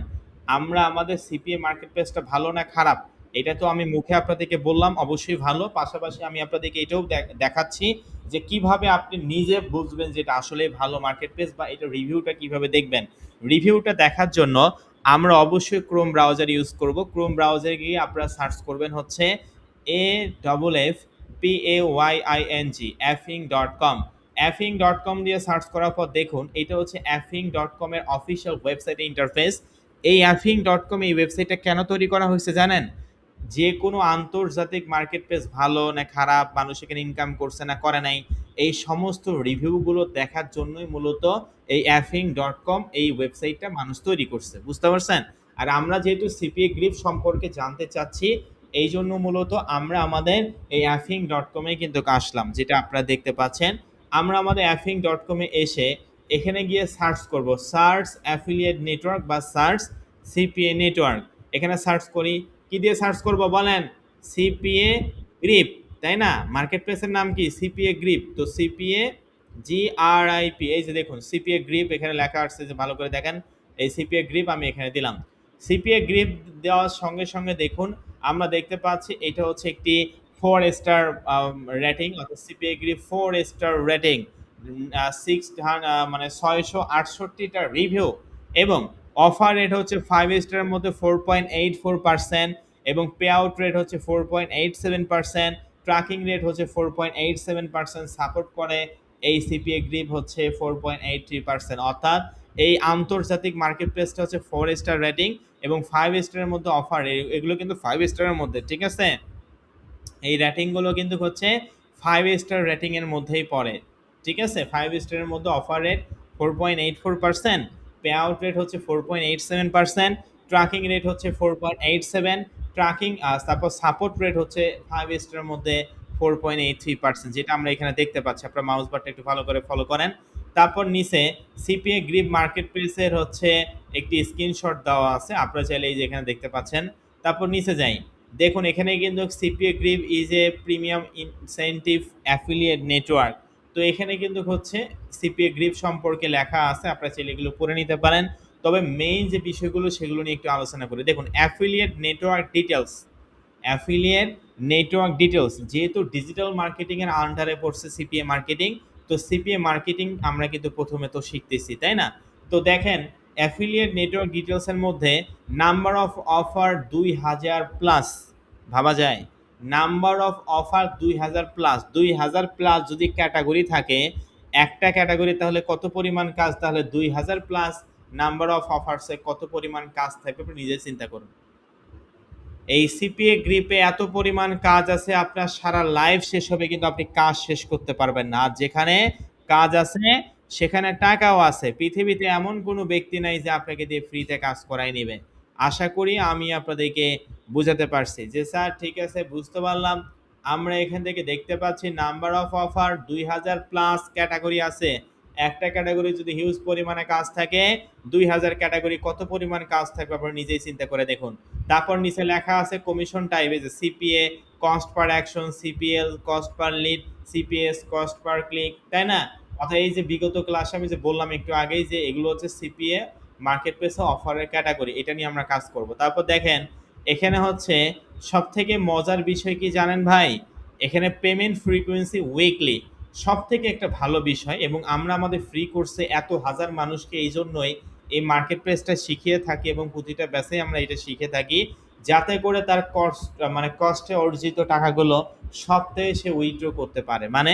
আমরা আমাদের সিপিএ মার্কেট প্লেসটা ভালো না খারাপ এটা তো আমি মুখে আপনাদেরকে বললাম অবশ্যই ভালো, পাশাপাশি আমি আপনাদেরকে এটাও দেখাচ্ছি যে কিভাবে আপনি নিজে বুঝবেন যে এটা আসলে ভালো মার্কেট প্লেস বা এটা রিভিউটা কিভাবে দেখবেন। রিভিউটা দেখার জন্য আমরা অবশ্যই ক্রোম ব্রাউজার ইউজ করব। ক্রোম ব্রাউজারে গিয়ে আপনারা সার্চ করবেন হচ্ছে AFFPAYING effing.com। effing.com দিয়ে সার্চ করার পর দেখুন এটা হচ্ছে effing.com এর অফিসিয়াল ওয়েবসাইট ইন্টারফেস। এই effing.com এই ওয়েবসাইটটা কেন তৈরি করা হয়েছে জানেন? যে কোনো আন্তর্জাতিক মার্কেট প্লেস ভালো না খারাপ, মানুষ এখানে ইনকাম করছে না করে নাই, এই সমস্ত রিভিউগুলো দেখার জন্যই মূলত এই effing.com এই ওয়েবসাইটটা মানুষ তৈরি করছে, বুঝতে পারছেন? আর আমরা যেহেতু সিপিএ গ্রিপ সম্পর্কে জানতে চাচ্ছি এই জন্য মূলত আমরা আমাদের এই effing.com এ কিন্তু আসলাম, যেটা আপনারা দেখতে পাচ্ছেন। আমরা আমাদের effing.com এ এসে এখানে গিয়ে সার্চ করব সার্চ অ্যাফিলিয়েট নেটওয়ার্ক বা সার্চ সিপিএ নেটওয়ার্ক। এখানে সার্চ করি, কি দিয়ে সার্চ করব বলেন? সিপিএ গ্রিপ, তাই না? মার্কেট প্লেসের নাম কি? CPA grip. তো সিপিএ GRIP, এই যে দেখুন সিপিএ গ্রিপ এখানে লেখা আসছে, যে ভালো করে দেখেন, এই সিপিএ গ্রিপ আমি এখানে দিলাম। সিপিএ গ্রিপ দেওয়ার সঙ্গে সঙ্গে দেখুন আমরা দেখতে পাচ্ছি এটা হচ্ছে একটি 4 স্টার রেটিং, অর্থাৎ সিপিএ গ্রিপ 4 স্টার রেটিং, 668টা রিভিউ এবং অফার রেট হচ্ছে 5 স্টারের মধ্যে 4.84% এবং পে আউট রেট হচ্ছে 4.87%, ট্র্যাকিং রেট হচ্ছে 4.87%, সাপোর্ট করে এই সিপিএ গ্রিপ হচ্ছে 4.83%, অর্থাৎ এই আন্তর্জাতিক মার্কেট প্লেসটা হচ্ছে 4 স্টার রেটিং এবং 5 স্টারের মধ্যে অফার, এগুলো কিন্তু 5 স্টারের মধ্যে, ঠিক আছে। এই রেটিংগুলো কিন্তু হচ্ছে 5 স্টার রেটিংয়ের মধ্যেই পড়ে, ঠিক আছে। 5 স্টারের মধ্যে offer rate 4.84%, pay out rate হচ্ছে 4.87%, ট্র্যাকিং রেট হচ্ছে 4.87, ট্র্যাকিং তারপর সাপোর্ট রেট হচ্ছে 5 স্টারের মধ্যে 4.83%, যেটা আমরা এখানে দেখতে পাচ্ছি। আপনার মাউস বারটা একটু ভালো করে ফলো করেন। তারপর নিচে সিপিএ গ্রিপ মার্কেট প্লেসের হচ্ছে একটি স্ক্রিনশট দেওয়া আছে, আপনারা চাইলে এই যে এখানে দেখতে পাচ্ছেন। তারপর নিচে যাই, দেখুন এখানে কিন্তু CPA grip is a premium incentive affiliate network. তো এখানে কিন্তু হচ্ছে সিপিএ গ্রিপ সম্পর্কে লেখা আছে, আপনারা চাইলে এগুলো পড়ে নিতে পারেন। তবে মেইন যে বিষয়গুলো সেগুলো নিয়ে একটু আলোচনা করি। দেখুন affiliate network details, affiliate network details যেহেতু ডিজিটাল মার্কেটিংয়ের আন্ডারে পড়ছে সিপিএ মার্কেটিং, তো সিপিএ মার্কেটিং আমরা কিন্তু প্রথমে তো শিখতেছি, তাই না। তো দেখেন অ্যাফিলিয়েট নেটওয়ার্ক ডিটেলসের মধ্যে নাম্বার অফ অফার 2000+, ভাবা যায় নাম্বার অফ অফার 2000+, 2000+ যদি ক্যাটাগরি থাকে, একটা ক্যাটাগরি তাহলে কত পরিমাণ কাজ, তাহলে 2000+ নাম্বার অফ অফার্সে কত পরিমাণ কাজ থাকবে আপনি নিজে চিন্তা করুন। এই সিপিএ গ্রিপে এত পরিমাণ কাজ আছে, আপনার সারা লাইফ শেষ হবে কিন্তু আপনি কাজ শেষ করতে পারবেন না। আর যেখানে কাজ আছে সেখানে টাকাও আছে। পৃথিবীতে এমন কোনো ব্যক্তি নাই যে আপনাকে দিয়ে ফ্রিতে কাজ করাই নেবে। আশা করি আমি আপনাদেরকে বুঝাতে পারছি যে স্যার ঠিক আছে বুঝতে পারলাম। আমরা এখান থেকে দেখতে পাচ্ছি নাম্বার অফ অফার 2000+ ক্যাটাগরি আছে। একটা ক্যাটাগরি যদি হিউজ পরিমাণে কাজ থাকে, 2000 ক্যাটাগরি কত পরিমাণ কাজ থাকবে আপনারা নিজেই চিন্তা করে দেখুন। তারপর নিচে লেখা আছে কমিশন টাইপ, এই যে CPA cost per action, CPL cost per lead, CPS cost per click, তাই না। অর্থাৎ এই যে বিগত ক্লাসে আমি যে বললাম একটু আগেই যে এগুলো হচ্ছে সিপিএ মার্কেট প্লেসে অফারের ক্যাটাগরি, এটা নিয়ে আমরা কাজ করব। তারপর দেখেন এখানে হচ্ছে সব থেকে মজার বিষয় কি জানেন ভাই, এখানে পেমেন্ট ফ্রিকোয়েন্সি উইকলি সব থেকে একটা ভালো বিষয়, এবং আমরা আমাদের ফ্রি কোর্সে এত হাজার মানুষকে এই জন্যই এই মার্কেট প্লেসটা শিখিয়ে থাকি এবং প্রতিটা ব্যাচে আমরা এটা শিখে থাকি, যাতে করে তার কস্ট মানে কষ্টে অর্জিত টাকাগুলো সপ্তাহে সে উইথড্র করতে পারে। মানে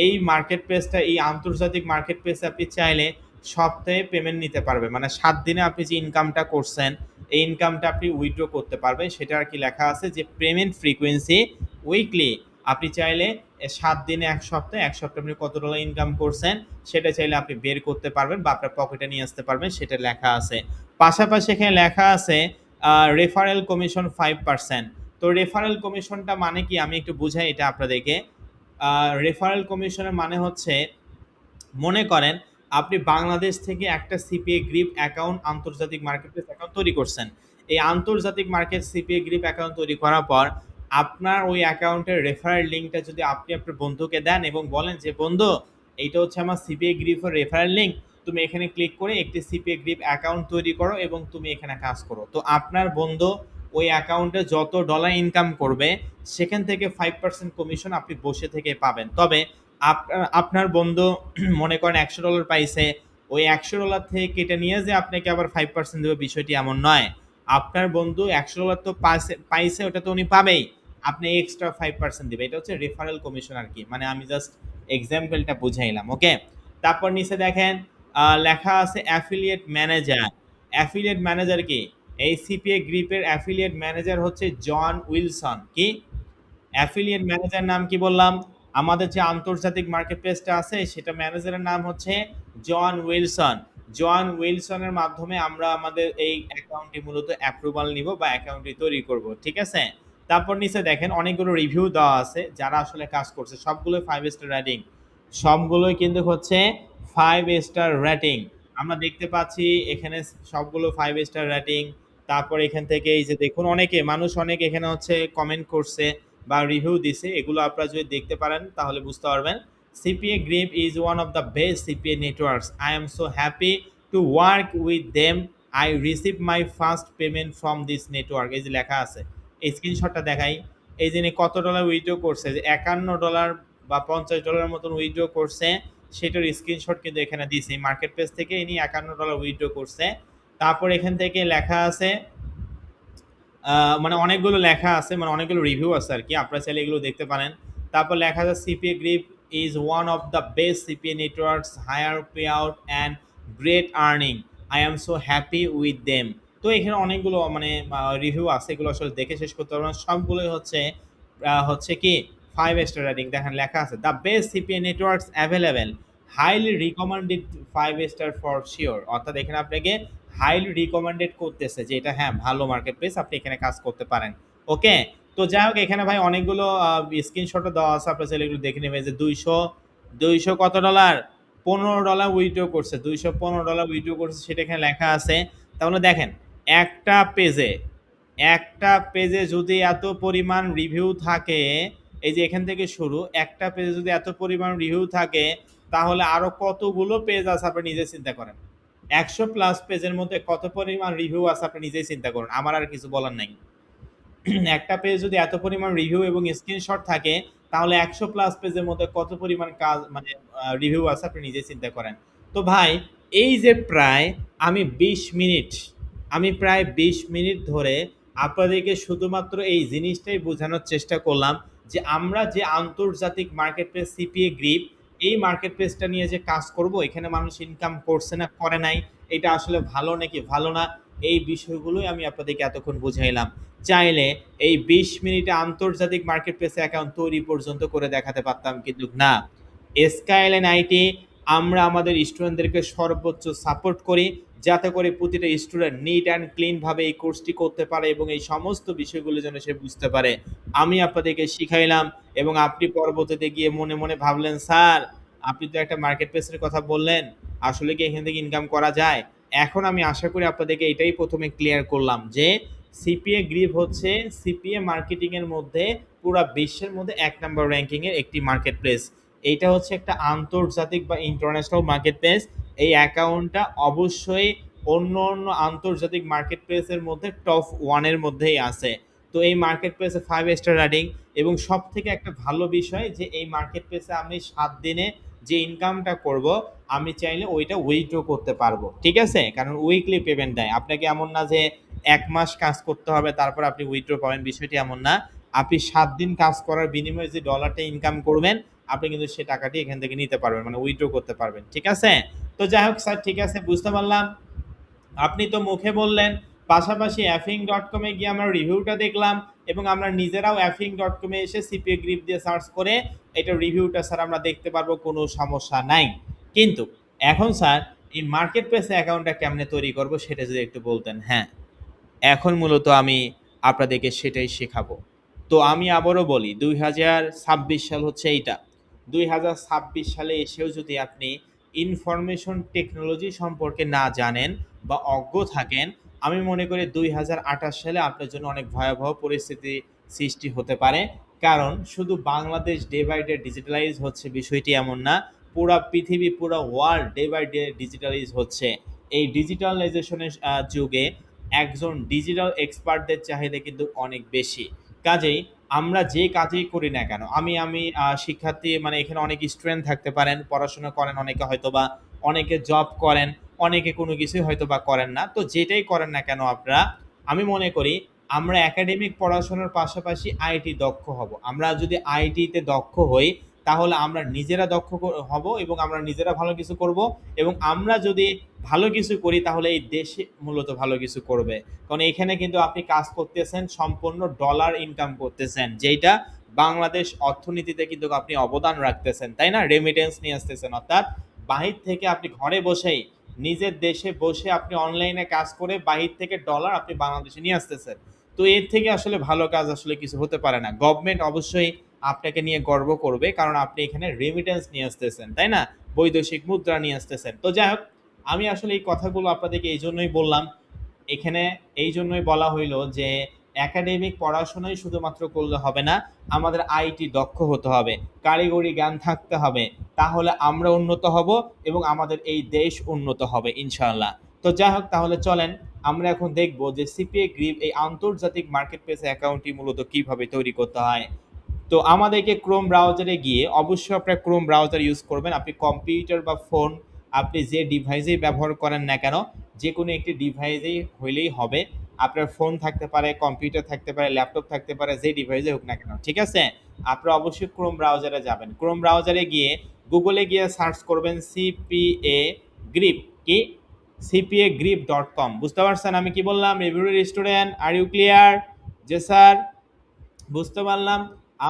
এই মার্কেট প্লেসটা, এই আন্তর্জাতিক মার্কেট প্লেসে আপনি চাইলে সপ্তাহে পেমেন্ট নিতে পারবে, মানে 7 দিনে আপনি যে ইনকামটা করছেন এই ইনকামটা আপনি উইথড্র করতে পারবেন। সেটা আর কি লেখা আছে যে পেমেন্ট ফ্রিকোয়েন্সি উইকলি, আপনি চাইলে 7 দিনে, এক সপ্তাহে আপনি কত ডলার ইনকাম করছেন সেটা চাইলে আপনি বের করতে পারবেন বা আপনার পকেটে নিয়ে আসতে পারবেন, সেটা লেখা আছে। পাশাপাশি এখানে লেখা আছে রেফারেল কমিশন 5%। তো রেফারেল কমিশনটা মানে কি আমি একটু বুঝাই এটা আপনাদেরকে। রেফারেল কমিশনের মানে হচ্ছে, মনে করেন আপনি বাংলাদেশ থেকে একটা সিপিএ গ্রিপ অ্যাকাউন্ট, আন্তর্জাতিক মার্কেটপ্লেস অ্যাকাউন্ট তৈরি করছেন। এই আন্তর্জাতিক মার্কেট সিপিএ গ্রিপ অ্যাকাউন্ট তৈরি করার পর আপনার ওই অ্যাকাউন্টের রেফারেল লিঙ্কটা যদি আপনি আপনার বন্ধুকে দেন এবং বলেন যে বন্ধু এইটা হচ্ছে আমার সিপিএ গ্রিপের রেফারেল লিঙ্ক, তুমি এখানে ক্লিক করে একটি সিপিএ গ্রিপ অ্যাকাউন্ট তৈরি করো এবং তুমি এখানে কাজ করো, তো আপনার বন্ধু ওই অ্যাকাউন্টে যত ডলার ইনকাম করবে সেখান থেকে 5% কমিশন আপনি বসে থেকে পাবেন। তবে আপনার বন্ধু মনে করেন $100 পাইছে, ওই $100 থেকে কেটে নিয়ে যে আপনাকে আবার 5% দেবে বিষয়টি এমন নয়। আপনার বন্ধু $100 তো পাইছে, ওটা তো উনি পাবেই, আপনি এক্সট্রা 5% দিবে। এটা হচ্ছে রেফারেল কমিশন আর কি, মানে আমি জাস্ট এক্সাম্পলটা বুঝাইলাম, ওকে। তারপর নিচে দেখেন লেখা আছে অ্যাফিলিয়েট ম্যানেজার। অ্যাফিলিয়েট ম্যানেজার কি, এই সিপিএ গ্রিপের অ্যাফিলিয়েট ম্যানেজার হচ্ছে জন উইলসন। কি অ্যাফিলিয়েট ম্যানেজার নাম কি বললাম, আমাদের যে আন্তর্জাতিক মার্কেট প্লেসটা আছে সেটা ম্যানেজারের নাম হচ্ছে জন উইলসন। জন উইলসনের মাধ্যমে আমরা আমাদের এই অ্যাকাউন্টটি মূলত অ্যাপ্রুভাল নিব বা অ্যাকাউন্টটি তৈরি করব, ঠিক আছে। তারপর নিচে দেখেন অনেকগুলো রিভিউ দেওয়া আছে যারা আসলে কাজ করছে, সবগুলো 5 স্টার রেটিং, সবগুলোই কিন্তু হচ্ছে 5 স্টার রেটিং। আমরা দেখতে পাচ্ছি এখানে সবগুলো 5 স্টার রেটিং। তারপর এখান থেকে এই যে দেখুন মানুষ অনেক এখানে হচ্ছে কমেন্ট করছে বা রিভিউ দিছে, এগুলো আপনারা যদি দেখতে পারেন তাহলে বুঝতে পারবেন। CPA grip is one of the best CPA networks, I am so happy to work with them, I receive my first payment from this network, এই যে লেখা আছে। এই স্ক্রিনশটটা দেখাই, এই যে কত ডলার উইথড্র করছে, যে $51 বা $50 মতন উইথড্র করছে, সেটার স্ক্রিনশট কিন্তু এখানে দিয়েছে। মার্কেট প্লেস থেকে ইনি $51 উইথড্র করছে। তারপর এখান থেকে লেখা আছে মানে অনেকগুলো লেখা আছে, মানে অনেকগুলো রিভিউ আছে আর কি, আপনারা চাইলে এগুলো দেখতে পারেন। তারপর লেখা আছে CPA grip is one of the best CPA networks, higher payout and great earning. I am so happy with them. তো এখানে অনেকগুলো মানে রিভিউ আছে, এগুলো আসলে দেখে শেষ করতে পারবো না, সবগুলোই হচ্ছে কি 5 স্টার রেটিং। দেখেন লেখা আছে the best CPA networks available, highly recommended 5 star for sure. অর্থাৎ এখানে আপনাকে হাইলি রিকমেন্ডেড করতেছে যে এটা হ্যাঁ ভালো মার্কেট প্লেস, আপনি এখানে কাজ করতে পারেন। ওকে, তো যাই হোক এখানে ভাই অনেকগুলো স্ক্রিনশটও দেওয়া আছে, আপনার ছেলে এগুলো দেখে নেবে যে 200 কত ডলার, $15 উইথড্র করছে, $215 উইথড্র করছে, সেটা এখানে লেখা আছে। তাহলে দেখেন একটা পেজে একটা পেজে যদি এত পরিমাণ রিভিউ থাকে, এই যে এখান থেকে শুরু, একটা পেজে যদি এত পরিমাণ রিভিউ থাকে তাহলে আরো কতগুলো পেজ আছে আপনি নিজে চিন্তা করেন। 100+ পেজের মধ্যে কত পরিমাণ রিভিউ আছে আপনি নিজেই চিন্তা করুন, আমার আর কিছু বলার নাই। একটা পেজ যদি এত পরিমাণ রিভিউ এবং স্ক্রিনশট থাকে তাহলে 100+ পেজের মধ্যে কত পরিমাণ কাজ মানে রিভিউ আছে আপনি নিজে চিন্তা করেন। তো ভাই এই যে আমি প্রায় 20 মিনিট ধরে আপনাদেরকে শুধুমাত্র এই জিনিসটাই বোঝানোর চেষ্টা করলাম যে আমরা যে আন্তর্জাতিক মার্কেট প্লেস সিপিএ গ্রিপ, এই মার্কেট প্লেসটা নিয়ে যে কাজ করব, এখানে মানুষ ইনকাম করছে না করে নাই, এটা আসলে ভালো নাকি ভালো না, এই বিষয়গুলোই আমি আপনাদেরকে এতক্ষণ বুঝাইলাম। চাইলে এই 20 মিনিটে আন্তর্জাতিক মার্কেট প্লেসে অ্যাকাউন্ট তৈরি পর্যন্ত করে দেখাতে পারতাম, কিন্তু না। স্কাইলাইন আইটি আমরা আমাদের স্টুডেন্টদেরকে সর্বোচ্চ সাপোর্ট করি যাতে করে প্রতিটা স্টুডেন্ট নিট অ্যান্ড ক্লিনভাবে এই কোর্সটি করতে পারে এবং এই সমস্ত বিষয়গুলো যেন সে বুঝতে পারে। আমি আপনাদেরকে শিখাইলাম এবং আপনি পরবর্তীতে গিয়ে মনে মনে ভাবলেন স্যার আপনি তো একটা মার্কেট প্লেসের কথা বললেন, আসলে কি এখান থেকে ইনকাম করা যায়? এখন আমি আশা করি আপনাদেরকে এটাই প্রথমে ক্লিয়ার করলাম যে সিপিএ গ্রিপ হচ্ছে সিপিএ মার্কেটিংয়ের মধ্যে পুরো বিশ্বের মধ্যে 1 নম্বর র্যাঙ্কিংয়ের একটি মার্কেট প্লেস। এইটা হচ্ছে একটা আন্তর্জাতিক বা ইন্টারন্যাশনাল মার্কেট প্লেস। এই অ্যাকাউন্টটা অবশ্যই অন্য অন্য আন্তর্জাতিক মার্কেট প্লেসের মধ্যে টপ 1-এর মধ্যেই আছে। তো এই মার্কেট প্লেসে 5 স্টার রেটিং, এবং সব থেকে একটা ভালো বিষয় যে এই মার্কেট প্লেসে আমি 7 দিনে যে ইনকামটা করব আমি চাইলে ওইটা উইথড্র করতে পারবো, ঠিক আছে? কারণ উইকলি পেমেন্ট দেয় আপনাকে, এমন না যে 1 মাস কাজ করতে হবে তারপর আপনি উইথড্র পাবেন, বিষয়টি এমন না। আপনি 7 দিন কাজ করার বিনিময়ে যে ডলারটা ইনকাম করবেন আপনি কিন্তু সে টাকাটি এখান থেকে নিতে পারবেন, মানে উইথড্র করতে পারবেন, ঠিক আছে? তো যাই হোক স্যার, ঠিক আছে, বুঝতে পারলাম। আপনি তো মুখে বললেন, পাশাপাশি অ্যাফিং.com-এ গিয়ে আমরা রিভিউটা দেখলাম এবং আমরা নিজেরাও অ্যাফিং.com-এ এসে সিপিএ গ্রিপ দিয়ে সার্চ করে এটা রিভিউটা স্যার আমরা দেখতে পারবো, কোনো সমস্যা নাই। কিন্তু এখন স্যার এই মার্কেট প্লেসে অ্যাকাউন্টটা কেমনে তৈরি করব সেটা যদি একটু বলতেন। হ্যাঁ, এখন মূলত আমি আপনাদেরকে সেটাই শেখাবো। তো আমি আবারও বলি 2026 সাল হচ্ছে এইটা। 2026 সালে এসেও যদি আপনি ইনফরমেশন টেকনোলজি সম্পর্কে না জানেন বা অজ্ঞ থাকেন, আমি মনে করি 2028 সালে আপনার জন্য অনেক ভয়াবহ পরিস্থিতি সৃষ্টি হতে পারে। কারণ শুধু Bangladesh day by day digitalize হচ্ছে বিষয়টি এমন না, পুরা পৃথিবী পুরা world day by day digitalize হচ্ছে। এই ডিজিটালাইজেশনের যুগে একজন ডিজিটাল এক্সপার্টদের চাহিদা কিন্তু অনেক বেশি। কাজেই আমরা যে কাজেই করি না কেন, আমি শিক্ষার্থী, মানে এখানে অনেক স্টুডেন্ট থাকতে পারেন, পড়াশোনা করেন অনেকে হয়তোবা, অনেকে জব করেন, অনেকে কোনো কিছুই হয়তোবা করেন না। তো যেটাই করেন না কেন আপনারা, আমি মনে করি আমরা একাডেমিক পড়াশোনার পাশাপাশি আইটি দক্ষ হব। আমরা যদি আইটিতে দক্ষ হই তাহলে আমরা নিজেরা দক্ষ হব এবং আমরা নিজেরা ভালো কিছু করব, এবং আমরা যদি ভালো কিছু করি তাহলে এই দেশে মূলত ভালো কিছু করবে। কারণ এখানে কিন্তু আপনি কাজ করতেছেন, সম্পূর্ণ ডলার ইনকাম করতেছেন, যেইটা বাংলাদেশ অর্থনীতিতে কিন্তু আপনি অবদান রাখতেছেন, তাই না? রেমিটেন্স নিয়ে আসতেছেন, অর্থাৎ বাহির থেকে আপনি ঘরে বসেই নিজের দেশে বসে আপনি অনলাইনে কাজ করে বাহির থেকে ডলার আপনি বাংলাদেশে নিয়ে আসতেছেন। তো এর থেকে আসলে ভালো কাজ আসলে কিছু হতে পারে না। গভর্নমেন্ট অবশ্যই আপনাকে নিয়ে গর্ব করবে, কারণ আপনি এখানে রেমিটেন্স নিয়ে আসতেছেন, তাই না? বৈদেশিক মুদ্রা নিয়ে আসতেছেন। তো যাই হোক, আমি আসলে এই কথাগুলো আপনাদেরকে এই জন্যই বললাম, এখানে এই জন্যই বলা হইল যে একাডেমিক পড়াশোনাই শুধুমাত্র করলে হবে না, আমাদের আইটি দক্ষ হতে হবে, কারিগরি জ্ঞান থাকতে হবে, তাহলে আমরা উন্নত হব এবং আমাদের এই দেশ উন্নত হবে ইনশাআল্লাহ। তো যাই হোক, তাহলে চলেন আমরা এখন দেখব যে সিপিএ গ্রিপ এই আন্তর্জাতিক মার্কেট প্লেস অ্যাকাউন্টটি মূলত কিভাবে তৈরি করতে হয়। তো আমাদেরকে ক্রোম ব্রাউজারে গিয়ে, অবশ্যই আপনার ক্রোম ব্রাউজার ইউজ করবেন, আপনি কম্পিউটার বা ফোন, আপনি যে ডিভাইসেই ব্যবহার করেন না কেন, যে কোনো একটি ডিভাইসেই হইলেই হবে। আপনার ফোন থাকতে পারে, কম্পিউটার থাকতে পারে, ল্যাপটপ থাকতে পারে, যে ডিভাইসে হোক না কেন, ঠিক আছে? আপনারা অবশ্যই ক্রোম ব্রাউজারে যাবেন। ক্রোম ব্রাউজারে গিয়ে গুগলে গিয়ে সার্চ করবেন সিপিএ গ্রিপ। কি? CPA grip dot com. বুঝতে পারছেন আমি কি বললাম? রিভিউর স্টুডেন্ট, আর ইউ ক্লিয়ার? যে স্যার, বুঝতে পারলাম।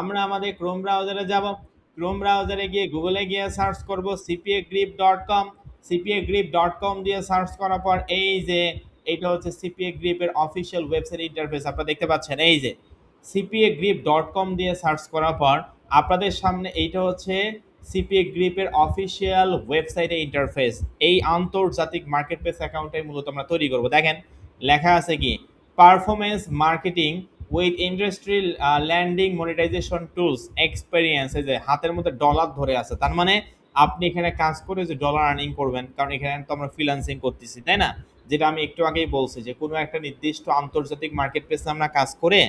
আমরা আমাদের ক্রোম ব্রাউজারে যাব। ক্রোম ব্রাউজারে গিয়ে গুগলে গিয়ে সার্চ করব cpagrip.com। cpagrip.com দিয়ে সার্চ করার পর এই যে এটা হচ্ছে সিপিএ গ্রিপের অফিসিয়াল ওয়েবসাইট ইন্টারফেস আপনারা দেখতে পাচ্ছেন। এই যে cpagrip.com দিয়ে সার্চ করার পর আপনাদের সামনে এইটা হচ্ছে সিপিএ গ্রিপের অফিসিয়াল ওয়েবসাইটের ইন্টারফেস। এই আন্তর্জাতিক মার্কেট প্লেস অ্যাকাউন্টটাই মূলত আমরা তৈরি করব। দেখেন লেখা আছে কি, performance marketing with industry landing monetization tools experience. এই যে হাতের মধ্যে ডলার ধরে আছে, তার মানে আপনি এখানে কাজ করে যে ডলার আর্নিং করবেন, কারণ এখানে তো আমরা ফ্রিল্যান্সিং করতেছি, তাই না? যেটা আমি একটু আগেই বলছি যে কোনো একটা নির্দিষ্ট আন্তর্জাতিক মার্কেট প্লেসে আমরা কাজ করে,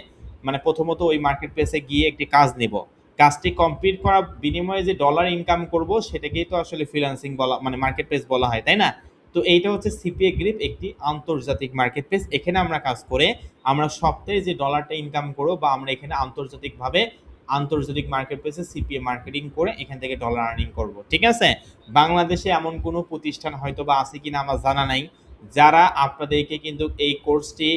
মানে প্রথমত ওই মার্কেট প্লেসে গিয়ে একটি কাজ নিব, কাজটি কমপ্লিট করার বিনিময়ে যে ডলার ইনকাম করব সেটাকেই তো আসলে ফ্রিল্যান্সিং বলা, মানে মার্কেট প্লেস বলা হয়, তাই না? তো এইটা হচ্ছে সিপিএ গ্রিপ, একটি আন্তর্জাতিক মার্কেট প্লেস। এখানে আমরা কাজ করে আমরা সপ্তাহে যে ডলারটা ইনকাম করবো, বা আমরা এখানে আন্তর্জাতিকভাবে আন্তর্জাতিক মার্কেট প্লেসে সিপিএ মার্কেটিং করে এখান থেকে ডলার আর্নিং করব, ঠিক আছে? বাংলাদেশে এমন কোনো প্রতিষ্ঠান হয়তো বা আছে কিনা আমার জানা নাই, যারা আপনাদেরকে কিন্তু এই কোর্সটি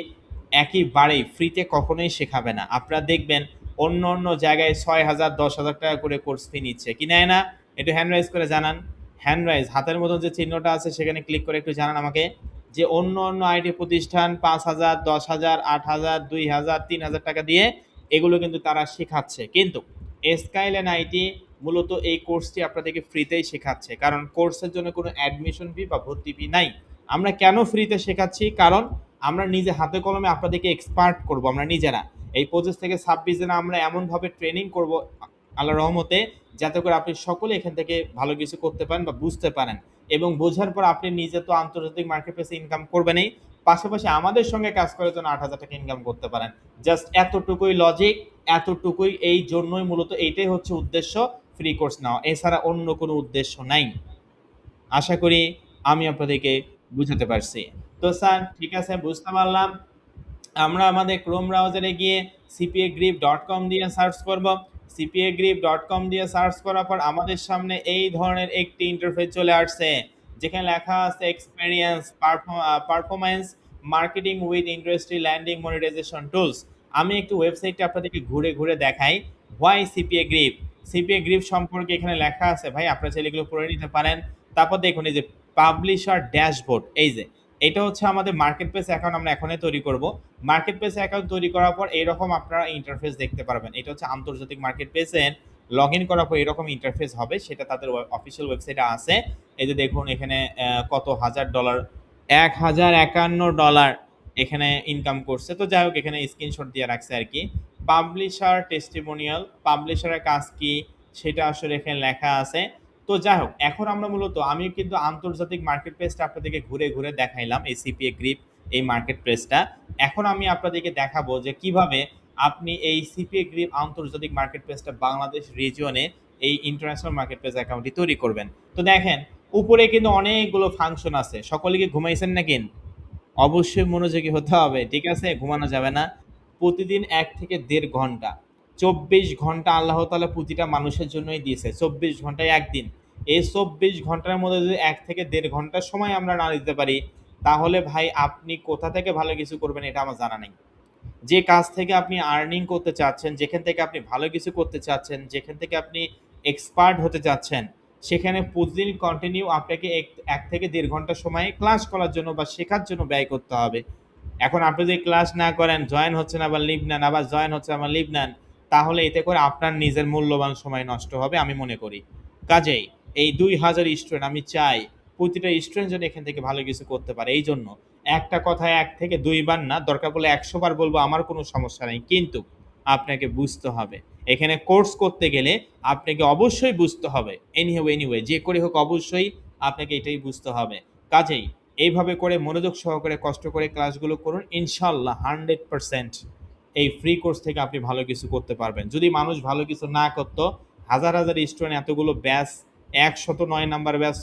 একেবারেই ফ্রিতে কখনোই শেখাবে না। আপনারা দেখবেন অন্য অন্য জায়গায় 6,000 10,000 টাকা করে কোর্স ফি নিচ্ছে, কি নেয় না? একটু হ্যান্ড রাইজ করে জানান। হ্যান্ড রাইজ, হাতের মতন যে চিহ্নটা আছে সেখানে ক্লিক করে একটু জানান আমাকে যে অন্য অন্য আইটি প্রতিষ্ঠান 5,000 10,000 8,000 2,000 3,000 টাকা দিয়ে এগুলো কিন্তু তারা শেখাচ্ছে, কিন্তু স্কাইলাইন আইটি মূলত এই কোর্সটি আপনাদেরকে ফ্রিতেই শেখাচ্ছে, কারণ কোর্সের জন্য কোনো অ্যাডমিশন ফি বা ভর্তি ফি নাই। আমরা কেন ফ্রিতে শেখাচ্ছি? কারণ আমরা নিজে হাতে কলমে আপনাদেরকে এক্সপার্ট করব, আমরা নিজেরা এই 25 থেকে 26 দিনে আমরা এমনভাবে ট্রেনিং করব আল্লাহর রহমতে, যাতে করে আপনি সকলে এখান থেকে ভালো কিছু করতে পারেন বা বুঝতে পারেন, এবং বোঝার পর আপনি নিজে তো আন্তর্জাতিক মার্কেট প্লেসে ইনকাম করবেনই, পাশাপাশি আমাদের সঙ্গে কাজ করার জন্য 8,000 টাকা ইনকাম করতে পারেন। জাস্ট এতটুকুই লজিক, এতটুকুই, এই জন্যই মূলত এইটাই হচ্ছে উদ্দেশ্য ফ্রি কোর্স নেওয়া, এছাড়া অন্য কোনো উদ্দেশ্য নাই। আশা করি আমি আপনাদেরকে বুঝাতে পারছি। তো স্যার ঠিক আছে, বুঝতে পারলাম। আমরা আমাদের ক্রোম ব্রাউজারে গিয়ে cpagrip.com দিয়ে সার্চ করব। cpagrip.com দিয়ে সার্চ করার পর আমাদের সামনে এই ধরনের একটি ইন্টারফেস চলে আসছে, যেখানে লেখা আছে experience performance marketing with industry landing monetization tools. আমি একটু ওয়েবসাইটটা আপনাদেরকে ঘুরে ঘুরে দেখাই। Why CPA grip? CPA grip সম্পর্কে এখানে লেখা আছে ভাই, আপনারা চাইলে এগুলো পড়ে নিতে পারেন। তারপর দেখুন এই যে পাবলিশার ড্যাশবোর্ড, এই যে এটা হচ্ছে আমাদের মার্কেট প্লেস অ্যাকাউন্ট আমরা এখনই তৈরি করব। মার্কেট প্লেস অ্যাকাউন্ট তৈরি করার পর এইরকম আপনারা ইন্টারফেস দেখতে পারবেন। এটা হচ্ছে আন্তর্জাতিক মার্কেট প্লেসে লগ ইন করার পর এরকম ইন্টারফেস হবে, সেটা তাদের অফিসিয়াল ওয়েবসাইটে আছে। এই যে দেখুন এখানে কত হাজার ডলার, $1,051 এখানে ইনকাম করছে। তো যাই হোক এখানে স্ক্রিনশট দিয়ে রাখছে আর কি। পাবলিশার টেস্টিমোনিয়াল, পাবলিশারের কাজ কি সেটা আসলে এখানে লেখা আছে। তো যাই হোক এখন আমরা মূলত, আমি কিন্তু আন্তর্জাতিক মার্কেট প্লেসটা আপনাদেরকে ঘুরে ঘুরে দেখাইলাম, এই সিপিএ গ্রিপ এই মার্কেট প্লেসটা। এখন আমি আপনাদেরকে দেখাবো যে কিভাবে আপনি এই সিপিএ গ্রিপ আন্তর্জাতিক মার্কেট প্লেসটা বাংলাদেশ রিজিয়নে এই ইন্টারন্যাশনাল মার্কেট প্লেস অ্যাকাউন্টটি তৈরি করবেন। তো দেখেন উপরে কিন্তু অনেকগুলো ফাংশন আছে, সকলে কি ঘুমাইছেন নাকি? অবশ্যই মনোযোগী হতে হবে, ঠিক আছে? ঘুমানো যাবে না। প্রতিদিন ১ থেকে ১.৫ ঘন্টা, ২৪ ঘন্টা আল্লাহ তাআলা প্রতিটা মানুষের জন্যই দিয়েছে। ২৪ ঘন্টায় ১ দিন। এই ২৪ ঘন্টার মধ্যে যদি ১ থেকে ১.৫ ঘন্টা সময় আমরা না দিতে পারি, তাহলে ভাই আপনি কোথা থেকে ভালো কিছু করবেন এটা আমার জানা নেই। যে কাজ থেকে আপনি আর্নিং করতে চাচ্ছেন, যেখান থেকে আপনি ভালো কিছু করতে চাচ্ছেন, যেখান থেকে আপনি এক্সপার্ট হতে চাচ্ছেন, সেখানে প্রতিদিন কন্টিনিউ আপনাকে ১ থেকে ১.৫ ঘন্টা সময় ক্লাস করার জন্য বা শেখার জন্য ব্যয় করতে হবে। এখন আপনি যদি ক্লাস না করেন, জয়েন হচ্ছেন আবার লিভ নেন, আবার জয়েন হচ্ছে আবার লিভ নেন, তাহলে এতে করে আপনার নিজের মূল্যবান সময় নষ্ট হবে আমি মনে করি। কাজেই এই ২,০০০ স্টুডেন্ট আমি চাই প্রতিটা স্টুডেন্ট যেন এখান থেকে ভালো কিছু করতে পারে। এই জন্য একটা কথায় ১ থেকে ২ বার না, দরকার পড়লে ১০০ বার বলবো, আমার কোনো সমস্যা নেই। কিন্তু আপনাকে বুঝতে হবে। এখানে কোর্স করতে গেলে আপনাকে অবশ্যই বুঝতে হবে। এনিওয়ে যে করে হোক অবশ্যই আপনাকে এটাই বুঝতে হবে। কাজেই এইভাবে করে মনোযোগ সহকারে কষ্ট করে ক্লাসগুলো করুন। ইনশাআল্লাহ 100% এই ফ্রি কোর্স থেকে আপনি ভালো কিছু করতে পারবেন। যদি মানুষ ভালো কিছু না করত, হাজার হাজার স্টুডেন্ট এতগুলো ব্যাচ, ১০৯ নাম্বার ব্যাচ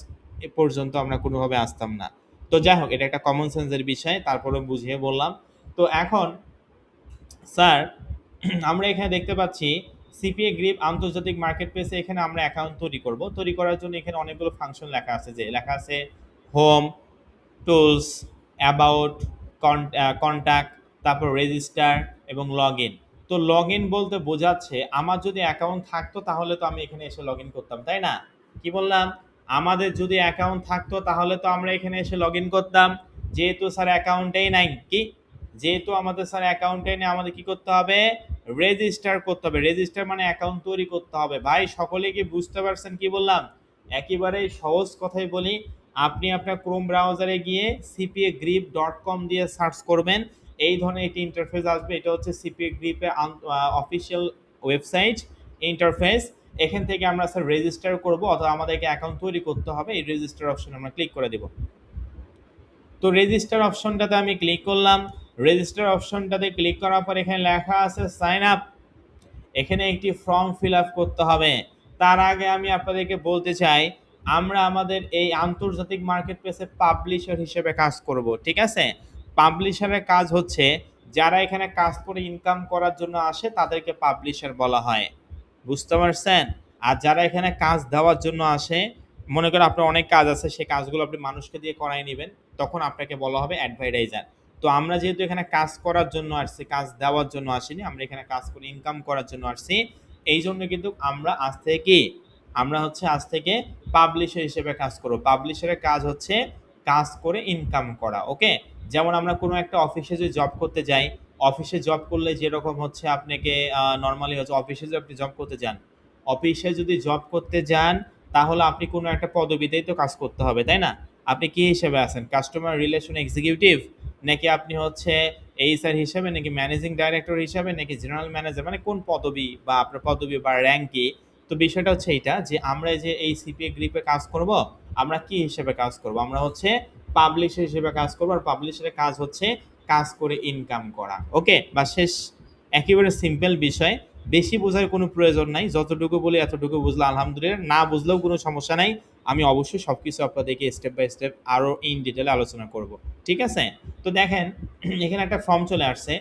এ পর্যন্ত আমরা কোনোভাবে আসতাম না। তো যাই হোক এটা একটা কমন সেন্সের বিষয়, তারপরেও বুঝিয়ে বললাম। তো এখন স্যার আমরা এখানে দেখতে পাচ্ছি সিপিএ গ্রিপ আন্তর্জাতিক মার্কেট প্লেসে এখানে আমরা অ্যাকাউন্ট তৈরি করব। তৈরি করার জন্য এখানে অনেকগুলো ফাংশন লেখা আছে, যে লেখা আছে হোম, টুলস, অ্যাবাউট, কন্ট্যাক্ট, তারপর রেজিস্টার এবং লগ ইন। তো লগ ইন বলতে বোঝাচ্ছে আমার যদি অ্যাকাউন্ট থাকতো তাহলে তো আমি এখানে এসে লগ ইন করতাম, তাই না? কি বললাম? আমাদের যদি অ্যাকাউন্ট থাকতো তাহলে তো আমরা এখানে এসে লগ ইন করতাম। যেহেতু স্যার অ্যাকাউন্টেই নাই, কি যেহেতু আমাদের স্যার অ্যাকাউন্টে নেই, আমাদের কি করতে হবে? রেজিস্টার করতে হবে। রেজিস্টার মানে অ্যাকাউন্ট তৈরি করতে হবে। ভাই সকলে কি বুঝতে পারছেন কি বললাম? একেবারেই সহজ কথাই বলি, আপনি আপনার ক্রোম ব্রাউজারে গিয়ে cpagrip.com দিয়ে সার্চ করবেন, এই ধরনের একটি ইন্টারফেস আসবে। এটা হচ্ছে সিপিএ গ্রিপের অফিসিয়াল ওয়েবসাইট ইন্টারফেস। এখান থেকে আমরা স্যার রেজিস্টার করব অথবা আমাদেরকে অ্যাকাউন্ট তৈরি করতে হবে। এই রেজিস্টার অপশন আমরা ক্লিক করে দেব। তো রেজিস্টার অপশনটাতে আমি ক্লিক করলাম। রেজিস্টার অপশনটাতে ক্লিক করার পর এখানে লেখা আছে সাইন আপ। এখানে একটি ফর্ম ফিল আপ করতে হবে। তার আগে আমি আপনাদেরকে বলতে চাই, আমরা আমাদের এই আন্তর্জাতিক মার্কেট প্লেসে পাবলিশার হিসেবে কাজ করব, ঠিক আছে? পাবলিশারের কাজ হচ্ছে যারা এখানে কাজ করে ইনকাম করার জন্য আসে তাদেরকে পাবলিশার বলা হয়, বুঝতে পারছেন? আর যারা এখানে কাজ দেওয়ার জন্য আসে, মনে করেন আপনার অনেক কাজ আছে, সেই কাজগুলো আপনি মানুষকে দিয়ে করাই নেবেন, তখন আপনাকে বলা হবে অ্যাডভার্টাইজার। তো আমরা যেহেতু এখানে কাজ করার জন্য আসছি, কাজ দেওয়ার জন্য আসিনি, আমরা এখানে কাজ করে ইনকাম করার জন্য আসছি, এই জন্য কিন্তু আমরা আজ থেকে পাবলিশার হিসেবে কাজ করব। পাবলিশারের কাজ হচ্ছে কাজ করে ইনকাম করা, ওকে? যেমন আমরা কোনো একটা অফিসে যদি জব করতে যাই, অফিসে জব করলে যেরকম হচ্ছে আপনাকে নর্মালি হচ্ছে অফিসে যদি আপনি জব করতে যান, অফিসে যদি জব করতে যান তাহলে আপনি কোনো একটা পদবিতেই তো কাজ করতে হবে, তাই না? আপনি কি হিসেবে আছেন? কাস্টমার রিলেশন এক্সিকিউটিভ, নাকি আপনি হচ্ছে এইচআর হিসেবে, নাকি ম্যানেজিং ডাইরেক্টর হিসেবে, নাকি জেনারেল ম্যানেজার, মানে কোন পদবি বা আপনার পদবি বা র্যাঙ্ক কি? তো বিষয়টা হচ্ছে এইটা, যে আমরা যে এই সিপিএ গ্রিপে কাজ করব, আমরা কি হিসেবে কাজ করব? আমরা হচ্ছে পাবলিশার হিসেবে কাজ করব। আর পাবলিশারের কাজ হচ্ছে কাজ করে ইনকাম করা, ওকে? বা শেষ। একেবারে সিম্পল বিষয়, বেশি বোঝার কোনো প্রয়োজন নাই। যতটুকু বলি এতটুকু বুঝলে আলহামদুলিল্লাহ, না বুঝলেও কোনো সমস্যা নাই। আমি অবশ্যই সব কিছু আপনাদেরকে স্টেপ বাই স্টেপ আরও ইন ডিটেলে আলোচনা করব, ঠিক আছে? তো দেখেন এখানে একটা ফর্ম চলে আসছে।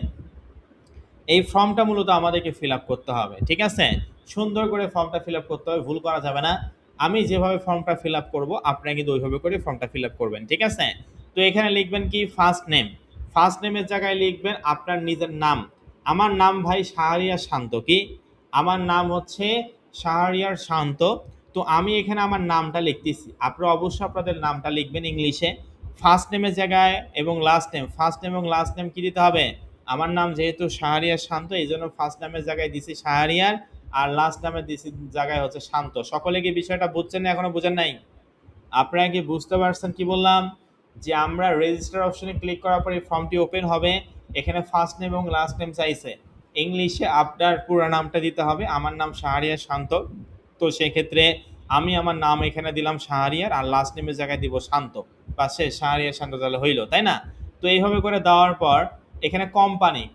এই ফর্মটা মূলত আমাদেরকে ফিল আপ করতে হবে, ঠিক আছে? সুন্দর করে ফর্মটা ফিল আপ করতে হবে, ভুল করা যাবে না। আমি যেভাবে ফর্মটা ফিল আপ করবো আপনারা কিন্তু ওইভাবে করে ফর্মটা ফিল আপ করবেন, ঠিক আছে? তো এখানে লিখবেন কি, ফার্স্ট নেম। ফার্স্ট নেমের জায়গায় লিখবেন আপনার নিজের নাম। আমার নাম ভাই শাহরিয়ার শান্ত, কি আমার নাম হচ্ছে শাহরিয়ার শান্ত। তো আমি এখানে আমার নামটা লিখতেছি, আপনারা অবশ্যই আপনাদের নামটা লিখবেন ইংলিশে। ফার্স্ট নেমের জায়গায় এবং লাস্ট নেম, ফার্স্ট নেম এবং লাস্ট নেম কি দিতে হবে? আমার নাম যেহেতু শাহরিয়ার শান্ত, এই জন্য ফার্স্ট নামের জায়গায় দিছি শাহরিয়ার, আর লাস্ট নামের দিছি জায়গায় হচ্ছে শান্ত। সকলে কি বিষয়টা বুঝছেন না? এখনো বুঝেন নাই? আপনারা কি বুঝতে পারছেন কি বললাম? যে আমরা রেজিস্টার অপশনে ক্লিক করার পরে ফর্মটি ওপেন হবে। এখানে ফার্স্ট নেম এবং লাস্ট নেম চাইছে, ইংলিশে আপনার পুরো নামটা দিতে হবে। আমার নাম শাহরিয়ার শান্ত, তো সেক্ষেত্রে আমি আমার নাম এখানে দিলাম শাহরিয়ার, আর লাস্ট নেমের জায়গায় দিব শান্ত, বা সে শাহরিয়ার শান্ত, তাহলে হইলো, তাই না? তো এইভাবে করে দেওয়ার পর এখানে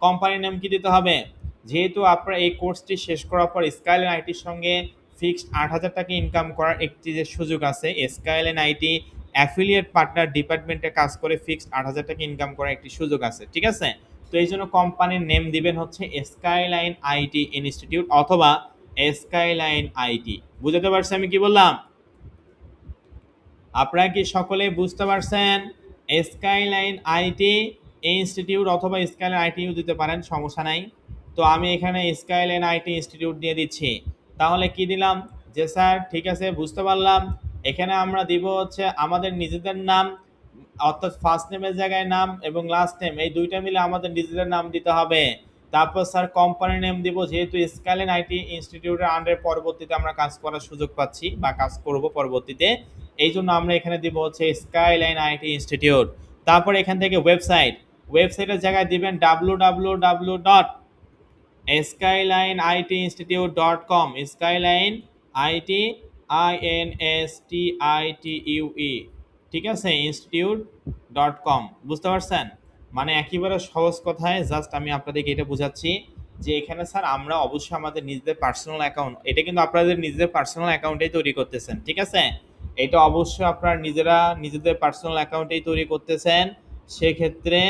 কোম্পানির নাম কি দিতে হবে? যেহেতু আপনারা এই কোর্সটি শেষ করার পর স্কাইলাইন আইটির সঙ্গে ফিক্সড ৮,০০০ টাকা ইনকাম করার একটি যে সুযোগ আছে, স্কাইলাইন আইটি অ্যাফিলিয়েট পার্টনার ডিপার্টমেন্টে কাজ করে ফিক্সড ৮,০০০ টাকা ইনকাম করার একটি সুযোগ আছে, ঠিক আছে? তো এই জন্য কোম্পানির নেম দিবেন হচ্ছে স্কাইলাইন আইটি ইনস্টিটিউট অথবা স্কাইলাইন আইটি। বুঝতে পারছি আমি কি বললাম? আপনারা কি সকলে বুঝতে পারছেন? স্কাইলাইন আইটি ইনস্টিটিউট অথবা স্কাইলাইন আইটিও দিতে পারেন, সমস্যা নাই। তো আমি এখানে স্কাইলাইন আইটি ইনস্টিটিউট দিয়ে দিচ্ছি। তাহলে কি দিলাম? যে স্যার ঠিক আছে, বুঝতে পারলাম। এখানে আমরা দিব হচ্ছে আমাদের নিজেদের নাম, অর্থাৎ ফার্স্ট নেমের জায়গায় নাম এবং লাস্ট নেম, এই দুইটা মিলে আমাদের নিজেদের নাম দিতে হবে। তারপর স্যার কোম্পানি নেম দিব, যেহেতু স্কাইলাইন আইটি ইনস্টিটিউটের আন্ডারে পরবর্তীতে আমরা কাজ করার সুযোগ পাচ্ছি বা কাজ করব পরবর্তীতে, এই জন্য আমরা এখানে দিব হচ্ছে স্কাইলাইন আইটি ইনস্টিটিউট। তারপর এখান থেকে ওয়েবসাইটের জায়গায় দিবেন www.skylineitinstitute.com, স্কাইলাইন আইটি INSTITUE, ঠিক আছে, institute.com। বুঝতে পারছেন? মানে একেবারে সহজ কথায় জাস্ট আমি আপনাদেরকে এটা বোঝাচ্ছি যে এখানে স্যার আমরা অবশ্যই আমাদের নিজেদের পার্সোনাল অ্যাকাউন্ট, এটা কিন্তু আপনাদের নিজেদের পার্সোনাল অ্যাকাউন্টেই তৈরি করতেছেন, ঠিক আছে? এটা অবশ্যই আপনারা নিজেদের পার্সোনাল অ্যাকাউন্টেই তৈরি করতেছেন। সেক্ষেত্রে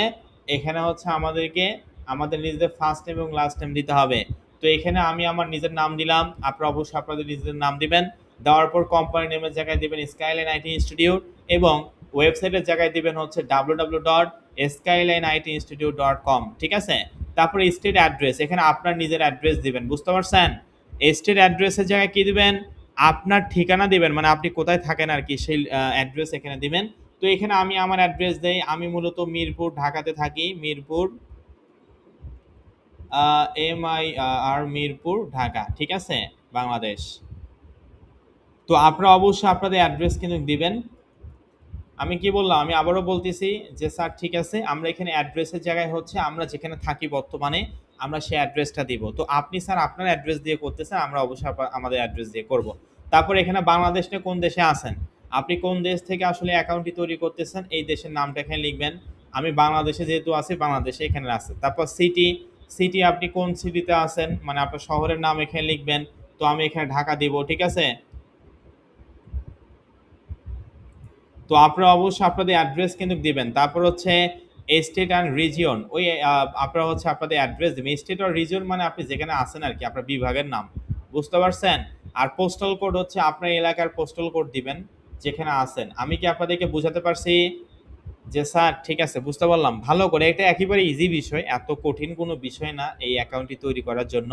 এখানে হচ্ছে আমাদেরকে আমাদের নিজেদের ফার্স্ট নেম এবং লাস্ট নেম দিতে হবে। তো এখানে আমি আমার নিজের নাম দিলাম, আপনারা অবশ্যই আপনাদের নিজেদের নাম দিবেন। দেওয়ার পর কোম্পানি নেমের জায়গায় দিবেন স্কাইলাইন আইটি ইনস্টিটিউট, এবং ওয়েবসাইটের জায়গায় দিবেন হচ্ছে www.skylineITinstitute.com, ঠিক আছে। তারপরে স্টেট অ্যাড্রেস, এখানে আপনার নিজের অ্যাড্রেস দিবেন, বুঝতে পারছেন। স্টেট অ্যাড্রেসের জায়গায় কি দিবেন, আপনার ঠিকানা দিবেন, মানে আপনি কোথায় থাকেন আর কি, সেই অ্যাড্রেস এখানে দিবেন। তো এখানে আমি আমার অ্যাড্রেস দেই, আমি মূলত মিরপুর ঢাকাতে থাকি, মিরপুর MIR মিরপুর ঢাকা, ঠিক আছে, বাংলাদেশ। তো আপনারা অবশ্যই আপনাদের অ্যাড্রেস কিন্তু দিবেন। আমি কি বললাম, আমি আবারও বলতেছি যে স্যার ঠিক আছে, আমরা এখানে অ্যাড্রেসের জায়গায় হচ্ছে আমরা যেখানে থাকি বর্তমানে আমরা সেই অ্যাড্রেসটা দিব। তো আপনি স্যার আপনার অ্যাড্রেস দিয়ে করতেছেন, আমরা অবশ্যই আমাদের অ্যাড্রেস দিয়ে করব। তারপর এখানে বাংলাদেশ নিয়ে কোন দেশে আছেন, আপনি কোন দেশ থেকে আসলে অ্যাকাউন্টটি তৈরি করতেছেন এই দেশের নামটা এখানে লিখবেন। আমি বাংলাদেশে যেহেতু আছি, বাংলাদেশে এখানে আছে। তারপর সিটি, সিটি আপনি কোন সিটিতে আছেন, মানে আপনার শহরের নাম এখানে লিখবেন। তো আমি এখানে ঢাকা দিব, ঠিক আছে। তো আপনারা অবশ্যই আপনাদের অ্যাড্রেস কিন্তু দিবেন। তারপর হচ্ছে স্টেট অ্যান্ড রিজিয়ন, ওই আপনারা হচ্ছে আপনাদের অ্যাড্রেস দিবেন। স্টেট আর রিজিয়ন মানে আপনি যেখানে আছেন আর কি, আপনার বিভাগের নাম, বুঝতে পারছেন। আর পোস্টাল কোড হচ্ছে আপনার এলাকার পোস্টাল কোড দিবেন যেখানে আছেন। আমি কি আপনাদেরকে বুঝাতে পারছি? যে স্যার ঠিক আছে, বুঝতে পারলাম ভালো করে। এটা একেবারে ইজি বিষয়, এত কঠিন কোনো বিষয় না এই অ্যাকাউন্টটি তৈরি করার জন্য।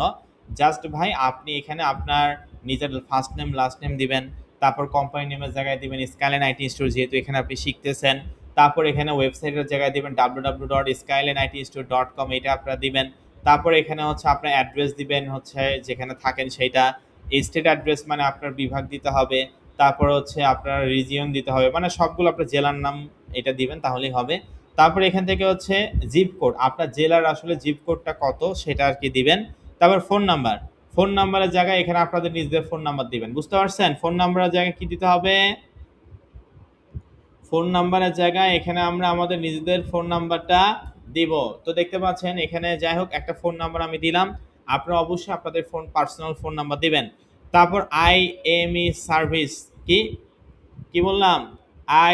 জাস্ট ভাই আপনি এখানে আপনার নিজের ফার্স্ট নেম লাস্ট নেম দিবেন, তারপর কোম্পানি নেমের জায়গায় দিবেন স্কাইলাইন আইটি ইনস্টিটিউট, যেহেতু এখানে আপনি শিখতেছেন। তারপর এখানে ওয়েবসাইটের জায়গায় দিবেন www.skylineITinstitute.com, এটা আপনারা দিবেন। তারপর এখানে হচ্ছে আপনার অ্যাড্রেস দিবেন হচ্ছে যেখানে থাকেন সেইটা। স্টেট অ্যাড্রেস মানে আপনার বিভাগ দিতে হবে। তারপর হচ্ছে আপনার রিজিয়ন দিতে হবে, মানে সবগুলো আপনার জেলার নাম এটা দিবেন তাহলেই হবে। তারপর এখান থেকে হচ্ছে জিপ কোড, আপনার জেলার আসলে জিপ কোডটা কত সেটা আর কি দিবেন। তারপর ফোন নাম্বার, ফোন নাম্বারের জায়গায় এখানে আপনাদের নিজেদের ফোন নাম্বার দিবেন, বুঝতে পারছেন। ফোন নাম্বারের জায়গায় কি দিতে হবে, ফোন নাম্বারের জায়গায় এখানে আমরা আমাদের নিজেদের ফোন নাম্বারটা দিব। তো দেখতে পাচ্ছেন এখানে যাই হোক একটা ফোন নাম্বার আমি দিলাম, আপনারা অবশ্যই আপনাদের ফোন পার্সোনাল ফোন নাম্বার দিবেন। তারপর IME সার্ভিস, কি কি বললাম,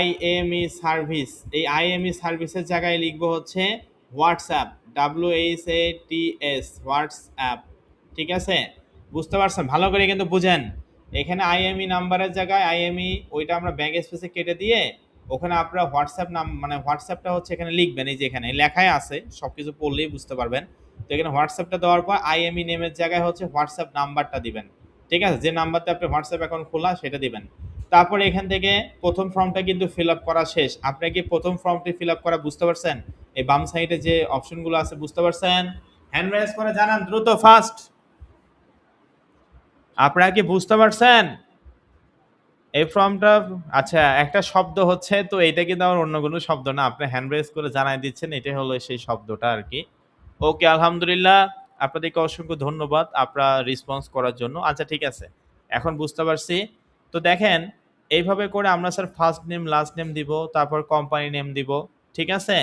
IME সার্ভিস, এই IME সার্ভিসের জায়গায় লিখবো হচ্ছে হোয়াটসঅ্যাপ, WHATS, হোয়াটসঅ্যাপ, ঠিক আছে, বুঝতে পারছেন, ভালো করে কিন্তু বুঝেন। এখানে IME নাম্বারের জায়গায় IME ওইটা আমরা ব্যাক স্পেসে কেটে দিয়ে ওখানে আপনারা হোয়াটসঅ্যাপ নাম, মানে হোয়াটসঅ্যাপটা হচ্ছে এখানে লিখবেন, এই যে এখানে লেখাই আছে, সব কিছু পড়লেই বুঝতে পারবেন। তো এখানে হোয়াটসঅ্যাপটা দেওয়ার পর IME নেমের জায়গায় হচ্ছে হোয়াটসঅ্যাপ নাম্বারটা দিবেন, ঠিক আছে, যে নাম্বারতে আপনি হোয়াটসঅ্যাপ অ্যাকাউন্ট খোলা সেটা দিবেন। তারপরে এখান থেকে প্রথম ফর্মটা কিন্তু ফিল আপ করা শেষ। আপনি কি প্রথম ফর্মটি ফিল আপ করা বুঝতে পারছেন? এই বাম সাইডে যে অপশনগুলো আছে বুঝতে পারছেন? হ্যান্ড রাইজ করে জানান দ্রুত, ফাস্ট। আপনারা কি বুঝতে পারছেন এই ফর্মটা? আচ্ছা, একটা শব্দ হচ্ছে, তো এটা কিন্তু আমার অন্য কোনো শব্দ না, আপনি হ্যান্ড রেজ করে জানাই দিচ্ছেন, এটাই হলো সেই শব্দটা আর কি। ওকে, আলহামদুলিল্লাহ, আপনাদেরকে অসংখ্য ধন্যবাদ আপনারা রেসপন্স করার জন্য। আচ্ছা ঠিক আছে, এখন বুঝতে পারছি। তো দেখেন এইভাবে করে আমরা sir first name last name দিব, তারপর কোম্পানি নেম দিব, ঠিক আছে।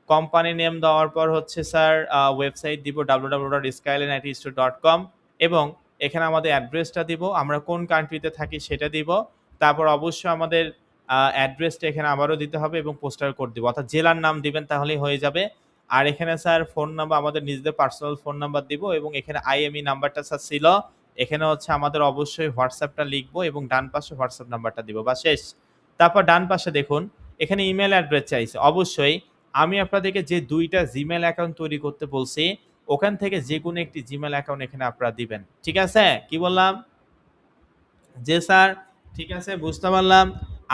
কোম্পানি নেম দেওয়ার পর হচ্ছে স্যার ওয়েবসাইট দিব www.skylineITinstitute.com, এবং এখানে আমাদের অ্যাড্রেসটা দিব, আমরা কোন কান্ট্রিতে থাকি সেটা দিব। তারপর অবশ্যই আমাদের অ্যাড্রেসটা এখানে আবারও দিতে হবে এবং পোস্টাল কোড দিব, অর্থাৎ জেলার নাম দিবেন তাহলেই হয়ে যাবে। আর এখানে স্যার ফোন নাম্বার আমাদের নিজেদের পার্সোনাল ফোন নাম্বার দিব, এবং এখানে IME নাম্বারটা স্যার ছিল, এখানে হচ্ছে আমাদের অবশ্যই হোয়াটসঅ্যাপটা লিখবো এবং ডান পাশে হোয়াটসঅ্যাপ নাম্বারটা দিব, বা শেষ। তারপর ডান পাশে দেখুন এখানে ইমেল অ্যাড্রেস চাইছে, অবশ্যই আমি আপনাদেরকে যে 2টা জিমেল অ্যাকাউন্ট তৈরি করতে বলছি ওখান থেকে যে কোনো একটি জিমেল অ্যাকাউন্ট এখানে আপনারা দিবেন, ঠিক আছে। কি বললাম? যে স্যার ঠিক আছে, বুঝতে পারলাম।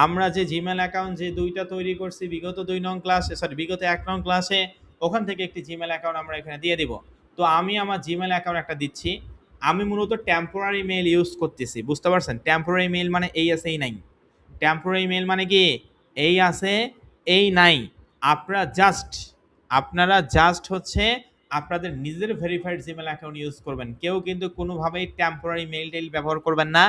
আমরা যে জিমেল অ্যাকাউন্ট যে 2টা তৈরি করছি বিগত 2 নং ক্লাসে, সরি বিগত 1 নং ক্লাসে, ওখান থেকে একটি জিমেল অ্যাকাউন্ট আমরা এখানে দিয়ে দিব। তো আমি আমার জিমেল অ্যাকাউন্ট একটা দিচ্ছি। আমি মূলত টেম্পোরারি মেইল ইউজ করতেছি, বুঝতে পারছেন। টেম্পোরারি মেইল মানে এই আছে এই নাই। টেম্পোরারি মেইল মানে কি, এই আছে এই নাই। আপনারা জাস্ট হচ্ছে আপনাদের নিজের ভেরিফাইড জিমেল অ্যাকাউন্ট ইউজ করবেন, কেউ কিন্তু কোনোভাবেই টেম্পোরারি মেইল টেইল ব্যবহার করবেন না।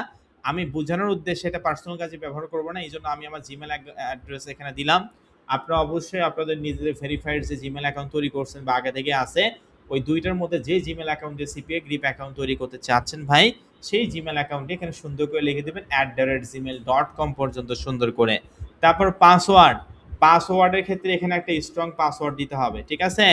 আমি বোঝানোর উদ্দেশ্যে এটা পার্সোনাল কাজে ব্যবহার করবো না, এই জন্য আমি আমার জিমেল অ্যাড্রেস এখানে দিলাম। আপনারা অবশ্যই আপনাদের নিজেদের ভেরিফাইড যে জিমেল অ্যাকাউন্ট তৈরি করছেন বা আগে থেকে আছে, ওই 2টার মধ্যে যে জিমেল অ্যাকাউন্ট দিয়ে সিপিএ গ্রিপ অ্যাকাউন্ট তৈরি করতে চাচ্ছেন ভাই, সেই জিমেল অ্যাকাউন্টে এখানে সুন্দর করে লিখে দেবেন @gmail.com পর্যন্ত সুন্দর করে। তারপর পাসওয়ার্ড, পাসওয়ার্ডের ক্ষেত্রে এখানে একটা স্ট্রং পাসওয়ার্ড দিতে হবে, ঠিক আছে?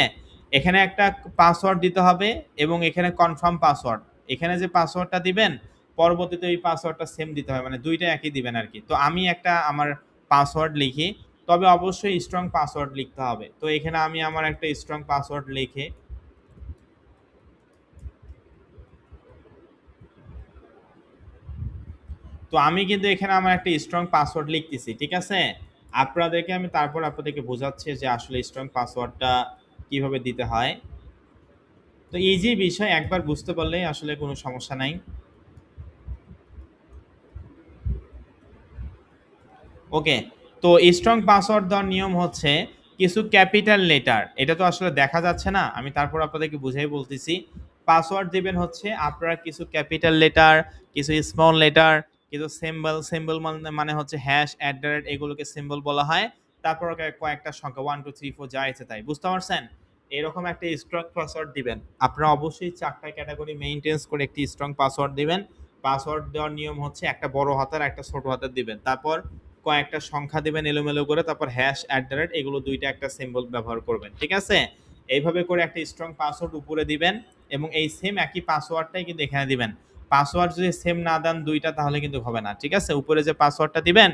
এখানে একটা পাসওয়ার্ড দিতে হবে এবং এখানে কনফার্ম পাসওয়ার্ড। এখানে যে পাসওয়ার্ডটা দিবেন পরবর্তীতে ওই পাসওয়ার্ডটা সেম দিতে হবে, মানে দুইটা একই দিবেন আর কি। তো আমি একটা আমার পাসওয়ার্ড লিখি, তবে অবশ্যই স্ট্রং পাসওয়ার্ড লিখতে হবে। তো এখানে আমি আমার একটা স্ট্রং পাসওয়ার্ড লিখে, তো আমি কিন্তু এখানে আমার একটা স্ট্রং পাসওয়ার্ড লিখতেছি, ঠিক আছে? আপনাদেরকে আমি তারপর আপনাদেরকে বোঝাচ্ছি যে আসলে স্ট্রং পাসওয়ার্ডটা কিভাবে দিতে হয়। তো ইজি বিষয়, একবার বুঝতে পারলেই আসলে কোনো সমস্যা নাই। ওকে, তো স্ট্রং পাসওয়ার্ড দেওয়ার নিয়ম হচ্ছে কিছু ক্যাপিটাল লেটার, এটা তো আসলে দেখা যাচ্ছে না, আমি তারপর আপনাদেরকে বুঝাই বলতেছি। পাসওয়ার্ড দিবেন হচ্ছে আপনারা কিছু ক্যাপিটাল লেটার, কিছু স্মল লেটার, কিছু সিম্বল, সিম্বল মানে মানে হচ্ছে হ্যাশ, অ্যাট দ্য রেট, এগুলোকে সিম্বল বলা হয়। তারপর কয়েকটা সংখ্যা 1 2 3 4 যা ইচ্ছে তাই, বুঝতে পারছেন? এরকম একটা স্ট্রং পাসওয়ার্ড দিবেন। আপনারা অবশ্যই 4টা ক্যাটাগরি মেইনটেন্স করে একটি স্ট্রং পাসওয়ার্ড দিবেন। পাসওয়ার্ড দেওয়ার নিয়ম হচ্ছে একটা বড় হাতের একটা ছোট হাতের দিবেন, তারপর কয়েকটা সংখ্যা দিবেন এলোমেলো করে, তারপর হ্যাশ, অ্যাট দ্য রেট, এগুলো দুইটা একটা সিম্বল ব্যবহার করবেন, ঠিক আছে? এইভাবে করে একটা স্ট্রং পাসওয়ার্ড উপরে দিবেন এবং এই সেম একই পাসওয়ার্ডটাই কিন্তু এখানে দিবেন। পাসওয়ার্ড যদি সেম না দেন দুইটা, তাহলে কিন্তু হবে না, ঠিক আছে? উপরে যে পাসওয়ার্ডটা দিবেন,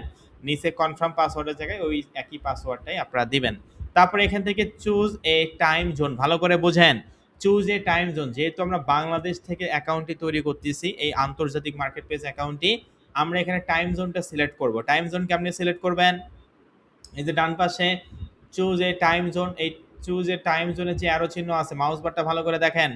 নিচে কনফার্ম পাসওয়ার্ডের জায়গায় ওই একই পাসওয়ার্ডটাই আপনারা দিবেন। তারপরে এখান থেকে চুজ এ টাইম জোন, ভালো করে বোঝেন। চুজ এ টাইম জোন, যেহেতু আমরা বাংলাদেশ থেকে অ্যাকাউন্টটি তৈরি করতেছি, এই আন্তর্জাতিক মার্কেট প্লেস অ্যাকাউন্টটি, আমরা এখানে টাইম জোনটা সিলেক্ট করব। টাইম জোন কেমনে সিলেক্ট করবেন? এই যে ডান পাশে চুজ এ টাইম জোন, এই চুজ এ টাইম জোনে যে অ্যারো চিহ্ন আছে, মাউস বারটা ভালো করে দেখেন।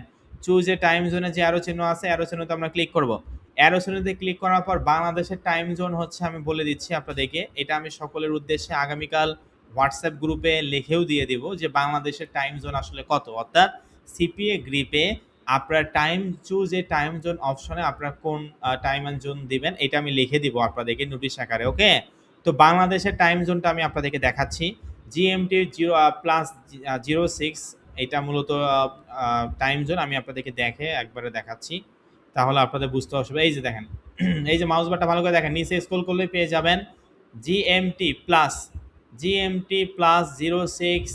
চুজ এ টাইম জোনে যে অ্যারো চিহ্ন আছে, অ্যারো চিহ্নতে আমরা ক্লিক করব। অ্যারো চিহ্নতে ক্লিক করার পর বাংলাদেশের টাইম জোন হচ্ছে, আমি বলে দিচ্ছি আপনাদেরকে, এটা আমি সকলের উদ্দেশ্যে আগামীকাল হোয়াটসঅ্যাপ গ্রুপে লিখেও দিয়ে দিব যে বাংলাদেশের টাইম জোন আসলে কত, অর্থাৎ সিপিএ গ্রিপে আপনার time choose a time zone অপশনে আপনারা কোন টাইম অ্যান্ড জোন দিবেন, এটা আমি লিখে দিব আপনাদেরকে নোটিশ আকারে, ওকে? তো বাংলাদেশের টাইম জোনটা আমি আপনাদেরকে দেখাচ্ছি। জিএমটি +0 এটা মূলত টাইম জোন, আমি আপনাদেরকে দেখে একবারে দেখাচ্ছি, তাহলে আপনাদের বুঝতে অসুবিধা। এই যে দেখেন, এই যে মাউস বারটা ভালো করে দেখেন, নিচে স্ক্রল করলে পেয়ে যাবেন জিএমটি প্লাস, জিএমটি +06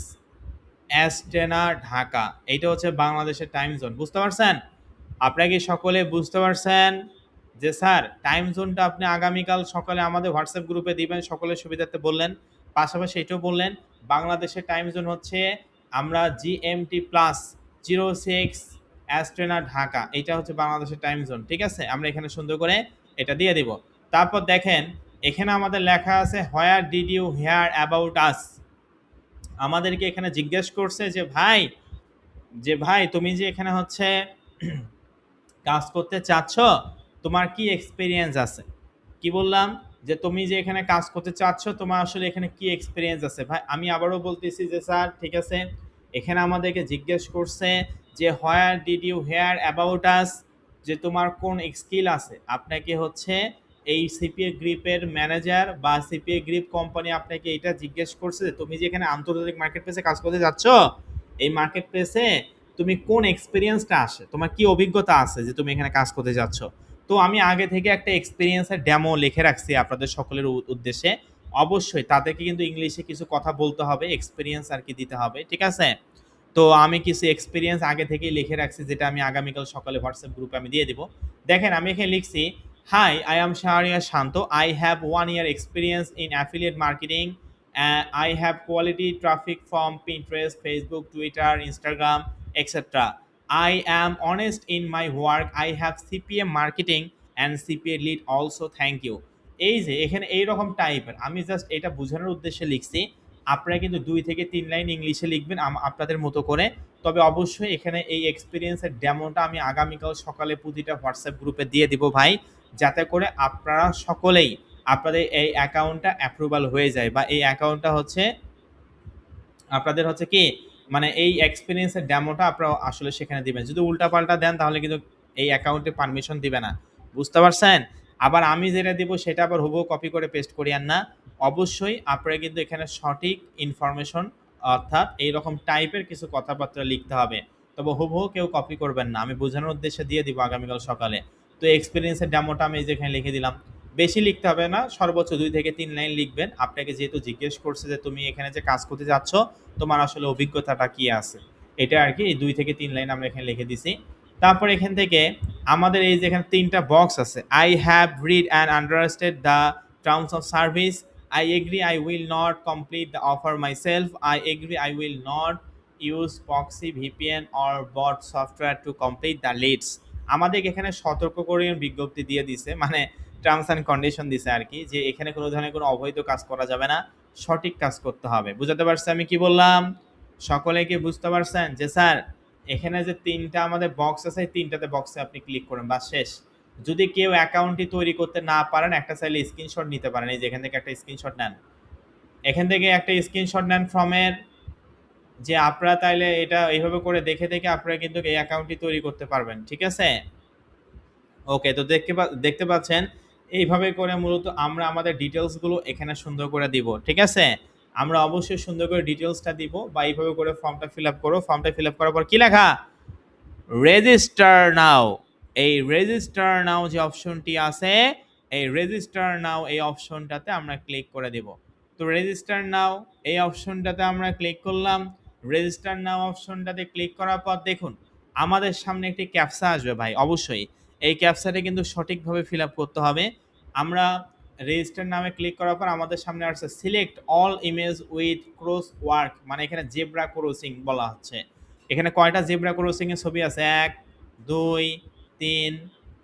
অ্যাস্টেনা ঢাকা, এইটা হচ্ছে বাংলাদেশের টাইম জোন, বুঝতে পারছেন? আপনারা কি সকলে বুঝতে পারছেন যে স্যার টাইম জোনটা আপনি আগামীকাল সকালে আমাদের হোয়াটসঅ্যাপ গ্রুপে দিবেন, সকলের সুবিধার্থে বললেন। পাশাপাশি এটাও বললেন বাংলাদেশের টাইম জোন হচ্ছে আমরা GMT+06 অ্যাস্ট্রেনা ঢাকা, এটা হচ্ছে বাংলাদেশের টাইম জোন, ঠিক আছে? আমরা এখানে সুন্দর করে এটা দিয়ে দিব। তারপর দেখেন এখানে আমাদের লেখা আছে where did you hear about us. আমাদেরকে এখানে জিজ্ঞেস করছে যে ভাই তুমি যে এখানে হচ্ছে কাজ করতে চাচ্ছ, তোমার কি এক্সপিরিয়েন্স আছে? কি বললাম? যে তুমি যে এখানে কাজ করতে চাচ্ছ, তোমার আসলে এখানে কি এক্সপিরিয়েন্স আছে? ভাই আমি আবারও বলতেছি যে স্যার ঠিক আছে, এখানে আমাদেরকে জিজ্ঞেস করছে যে where did you hear about us, যে তোমার কোন স্কিল আছে। আপনাকে হচ্ছে এই সিপিএ গ্রিপের ম্যানেজার বা সিপিএ গ্রিপ কোম্পানি আপনাকে এটা জিজ্ঞেস করছে যে তুমি যে এখানে আন্তর্জাতিক মার্কেট প্লেসে কাজ করতে যাচ্ছ, এই মার্কেট প্লেসে তুমি কোন এক্সপিরিয়েন্সটা আসে, তোমার কি অভিজ্ঞতা আছে যে তুমি এখানে কাজ করতে যাচ্ছ। তো আমি আগে থেকে একটা এক্সপিরিয়েন্সের ডেমো লিখে রাখছি আপনাদের সকলের উদ্দেশ্যে। অবশ্যই তাদেরকে কিন্তু ইংলিশে কিছু কথা বলতে হবে, এক্সপিরিয়েন্স আর কি দিতে হবে, ঠিক আছে? তো আমি কিছু এক্সপিরিয়েন্স আগে থেকেই লিখে রাখছি, যেটা আমি আগামীকাল সকালে হোয়াটসঅ্যাপ গ্রুপে আমি দিয়ে দিব। দেখেন আমি এখানে লিখছি, hi I am Shahriar Shanto, I have 1 year experience in affiliate marketing, I have quality traffic from Pinterest, Facebook, Twitter, Instagram, etcetera. I am honest in my work. I have CPA marketing and CPA lead also. Thank you. এই যে এখানে এইরকম টাইপের আমি just এটা বোঝানোর উদ্দেশ্যে লিখছি। আপনারা কিন্তু 2 থেকে 3 লাইন ইংলিশে লিখবেন আপনাদের মতো করে। তবে অবশ্যই এখানে এই এক্সপিরিয়েন্সের ডেমোটা আমি আগামীকাল সকালে প্রতিটা হোয়াটসঅ্যাপ গ্রুপে দিয়ে দিব ভাই, যাতে করে আপনারা সকলেই আপনাদের এই অ্যাকাউন্টটা অ্যাপ্রুভাল হয়ে যায়, বা এই অ্যাকাউন্টটা হচ্ছে আপনাদের হচ্ছে কি, মানে এই এক্সপিরিয়েন্সের ডেমোটা আপনারা আসলে সেখানে দিবেন। যদি উল্টাপাল্টা দেন তাহলে কিন্তু এই অ্যাকাউন্টে পারমিশন দিবে না, বুঝতে পারছেন? আবার আমি যেটা দিব সেটা আবার হুবহু কপি করে পেস্ট করিয়েন না। অবশ্যই আপনারা কিন্তু এখানে সঠিক ইনফরমেশন, অর্থাৎ এইরকম টাইপের কিছু কথাবার্তা লিখতে হবে, তবে হুবহু কেউ কপি করবেন না। আমি বোঝানোর উদ্দেশ্যে দিয়ে দিব আগামীকাল সকালে। তো এক্সপিরিয়েন্সের ডেমোটা আমি যেখানে লিখে দিলাম। বেশি লিখতে হবে না, সর্বোচ্চ 2 থেকে 3 লাইন লিখবেন। আপনাকে যেহেতু জিজ্ঞেস করছে যে তুমি এখানে যে কাজ করতে যাচ্ছ তোমার আসলে অভিজ্ঞতাটা কি আছে, এটা আর কি 2 থেকে 3 লাইন আমরা এখানে লিখে দিছি। তারপর এখান থেকে আমাদের এই যে এখানে 3টা বক্স আছে, I have read and understand the terms of service, I agree I will not complete the offer myself, I agree I will not use proxy VPN or bot software to complete the leads. আমাদেরকে এখানে সতর্ক করে বিজ্ঞপ্তি দিয়ে দিছে, মানে terms and condition দিছে আর কি, যে এখানে কোনো ধরনের কোনো অবৈধ কাজ করা যাবে না, সঠিক কাজ করতে হবে। বুঝাতে পারছি আমি কি বললাম? সকলে কি বুঝতে পারছেন যে স্যার এখানে যে 3টা আমাদের বক্স আছে, 3টাতে বক্সে আপনি ক্লিক করেন, বা শেষ। যদি কেউ অ্যাকাউন্টটি তৈরি করতে না পারেন, একটা চাইলে স্ক্রিনশট নিতে পারেন, এই যে এখান থেকে একটা স্ক্রিনশট নেন, এখান থেকে একটা স্ক্রিনশট নেন ফর্মের, যে আপনারা তাইলে এটা এইভাবে করে দেখে দেখে আপনারা কিন্তু এই অ্যাকাউন্টটি তৈরি করতে পারবেন। ঠিক আছে? ওকে, তো দেখতে পাচ্ছেন এইভাবে করে মূলত আমরা আমাদের ডিটেলসগুলো এখানে সুন্দর করে দিব। ঠিক আছে? আমরা অবশ্যই সুন্দর করে ডিটেলসটা দিব, বা এইভাবে করে ফর্মটা ফিল আপ করো। ফর্মটা ফিল আপ করার পর কি লেখা? রেজিস্টার নাও। এই রেজিস্টার নাও যে অপশনটি আছে, এই রেজিস্টার নাও এই অপশনটাতে আমরা ক্লিক করে দেব। তো রেজিস্টার নাও এই অপশনটাতে আমরা ক্লিক করলাম। রেজিস্টার নাও অপশনটাতে ক্লিক করার পর দেখুন আমাদের সামনে একটি ক্যাপচা আসবে ভাই, অবশ্যই এই ক্যাপচাটা কিন্তু সঠিকভাবে ফিল আপ করতে হবে। আমরা রেজিস্টার নামে ক্লিক করার পর আমাদের সামনে আসছে select all image with cross work, মানে এখানে জেব্রা ক্রসিং বলা হচ্ছে। এখানে কয়টা জেব্রা ক্রসিং এর ছবি আছে? 1 2 3,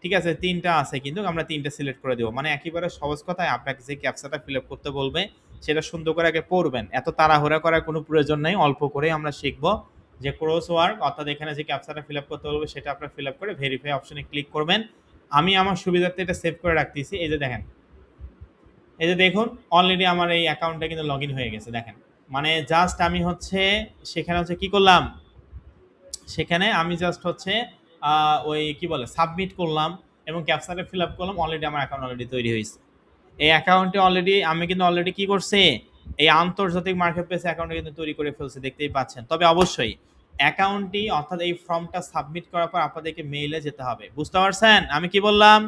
ঠিক আছে 3টা আছে, কিন্তু আমরা 3টা সিলেক্ট করে দেব। মানে একেবারে সহজ কথায় আপনাকে যে ক্যাপচাটা ফিল আপ করতে বলবে সেটা সুন্দর করে আগে পড়বেন, এত তাড়াহুড়া করার কোনো প্রয়োজন নেই, অল্প করে আমরা শিখবো। যে ক্রস ওয়ার্ক অর্থাৎ এখানে যে ক্যাপচাটা ফিল আপ করতে বলবে সেটা আপনারা ফিল আপ করে ভেরিফাই অপশনে ক্লিক করবেন। আমি আমার সুবিধার্থে এটা সেভ করে রাখতেছি। এই যে দেখেন, এই যে দেখুন অলরেডি আমার এই অ্যাকাউন্টটা কিন্তু লগ ইন হয়ে গেছে। দেখেন মানে জাস্ট আমি হচ্ছে সেখানে হচ্ছে কি করলাম, সেখানে আমি জাস্ট হচ্ছে ওই কি বলে সাবমিট করলাম এবং ক্যাপচারে ফিল আপ করলাম, অলরেডি আমার অ্যাকাউন্ট অলরেডি তৈরি হয়েছে। এই অ্যাকাউন্টে অলরেডি আমি কিন্তু অলরেডি কি করছি, এই আন্তর্জাতিক মার্কেট প্লেস অ্যাকাউন্টে কিন্তু তৈরি করে ফেলছে, দেখতেই পাচ্ছেন। তবে অবশ্যই অ্যাকাউন্টটি অর্থাৎ এই ফর্মটা সাবমিট করার পর আপনাদেরকে মেইলে যেতে হবে। বুঝতে পারছেন আমি কি বললাম?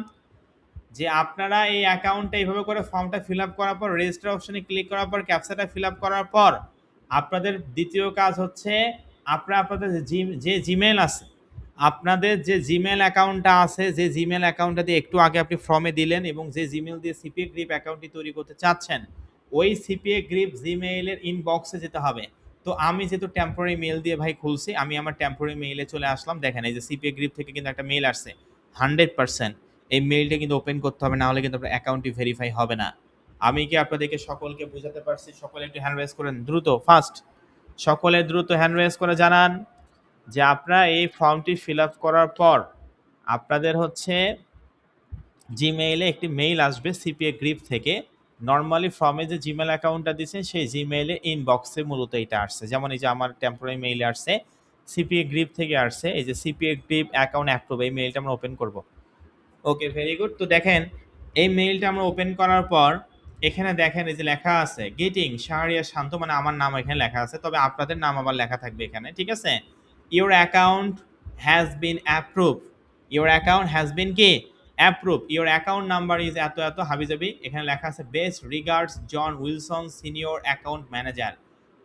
যে আপনারা এই অ্যাকাউন্টটা এইভাবে করে ফর্মটা ফিল আপ করার পর রেজিস্টার অপশনে ক্লিক করার পর ক্যাপচাটা ফিল আপ করার পর আপনাদের দ্বিতীয় কাজ হচ্ছে আপনারা আপনাদের যে জিমেল আছে, আপনাদের যে জিমেল অ্যাকাউন্টটা আছে, যে জিমেল অ্যাকাউন্টটা দিয়ে একটু আগে আপনি ফর্মে দিলেন এবং যে জিমেল দিয়ে সিপিএ গ্রিপ অ্যাকাউন্টটি তৈরি করতে চাচ্ছেন, ওই সিপিএ গ্রিপ জিমেইলের ইনবক্সে যেতে হবে। তো আমি যেহেতু টেম্পোরারি মেল দিয়ে ভাই খুলছি, আমি আমার টেম্পোরারি মেইলে চলে আসলাম। দেখেন এই যে সিপিএ গ্রিপ থেকে কিন্তু একটা মেল আসছে 100%। এই মেইলটা কিন্তু ওপেন করতে হবে, না হলে কিন্তু আপনার অ্যাকাউন্টটি ভেরিফাই হবে না। আমি কি আপনাদেরকে সকলকে বোঝাতে পারছি? সকলে একটু হ্যান্ড রেজ করেন দ্রুত, ফাস্ট। সকলে দ্রুত হ্যান্ড রেজ করে জানান যে আপনারা এই ফর্মটি ফিল আপ করার পর আপনাদের হচ্ছে জিমেইলে একটি মেইল আসবে সিপিএ গ্রিপ থেকে। নর্মালি ফর্মে যে জিমেল অ্যাকাউন্টটা দিচ্ছেন সেই জিমেইলে ইনবক্সে মূলত এটা আসছে। যেমন এই যে আমার টেম্পোরারি মেইলে আসছে, সিপিএ গ্রিপ থেকে আসছে, এই যে সিপিএ গ্রিপ অ্যাকাউন্ট অ্যাপ্রুভ, এই মেইলটা আমরা ওপেন করব। ওকে, ভেরি গুড। তো দেখেন এই মেইলটা আমরা ওপেন করার পর এখানে দেখেন এই যে লেখা আছে গেটিং শাহরিয়া শান্ত, মানে আমার নাম এখানে লেখা আছে, তবে আপনাদের নাম আবার লেখা থাকবে এখানে। ঠিক আছে? Your account has been approve, your account has been কি approve, your account number is এত এত হাবিজাবি। এখানে লেখা আছে best regards John Wilson senior account manager.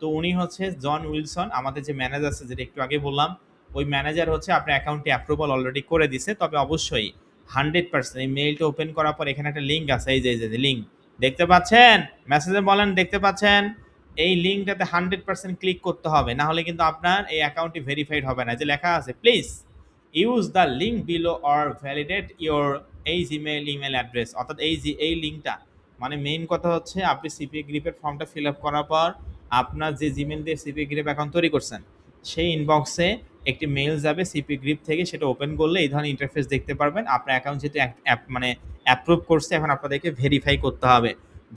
তো উনি হচ্ছে জন উইলসন, আমাদের যে ম্যানেজার আছে যেটা একটু আগে বললাম, ওই ম্যানেজার হচ্ছে আপনার অ্যাকাউন্টটি অ্যাপ্রুভাল অলরেডি করে দিছে। তবে অবশ্যই 100% এই মেইলটা ওপেন করার পর এখানে একটা লিঙ্ক আছে, এই যে লিঙ্ক দেখতে পাচ্ছেন, মেসেজে বলেন দেখতে পাচ্ছেন, এই লিঙ্কটাতে 100% ক্লিক করতে হবে, না হলে কিন্তু আপনার এই অ্যাকাউন্টটি ভেরিফাইড হবে না। যে লেখা আছে please use the link below or validate your এই জিমেইল ইমেল অ্যাড্রেস, অর্থাৎ এই লিঙ্কটা মানে মেইন কথা হচ্ছে আপনি সিপিএ গ্রিপের ফর্মটা ফিল আপ করার পর আপনার যে জিমেইল দিয়ে সিপিএ গ্রিপ অ্যাকাউন্ট তৈরি করছেন সেই ইনবক্সে একটি মেইল যাবে সিপি গ্রিপ থেকে, সেটা ওপেন করলে এই ধরনের ইন্টারফেস দেখতে পারবেন। আপনার অ্যাকাউন্ট যেহেতু মানে অ্যাপ্রুভ করছে, এখন আপনাদেরকে ভেরিফাই করতে হবে।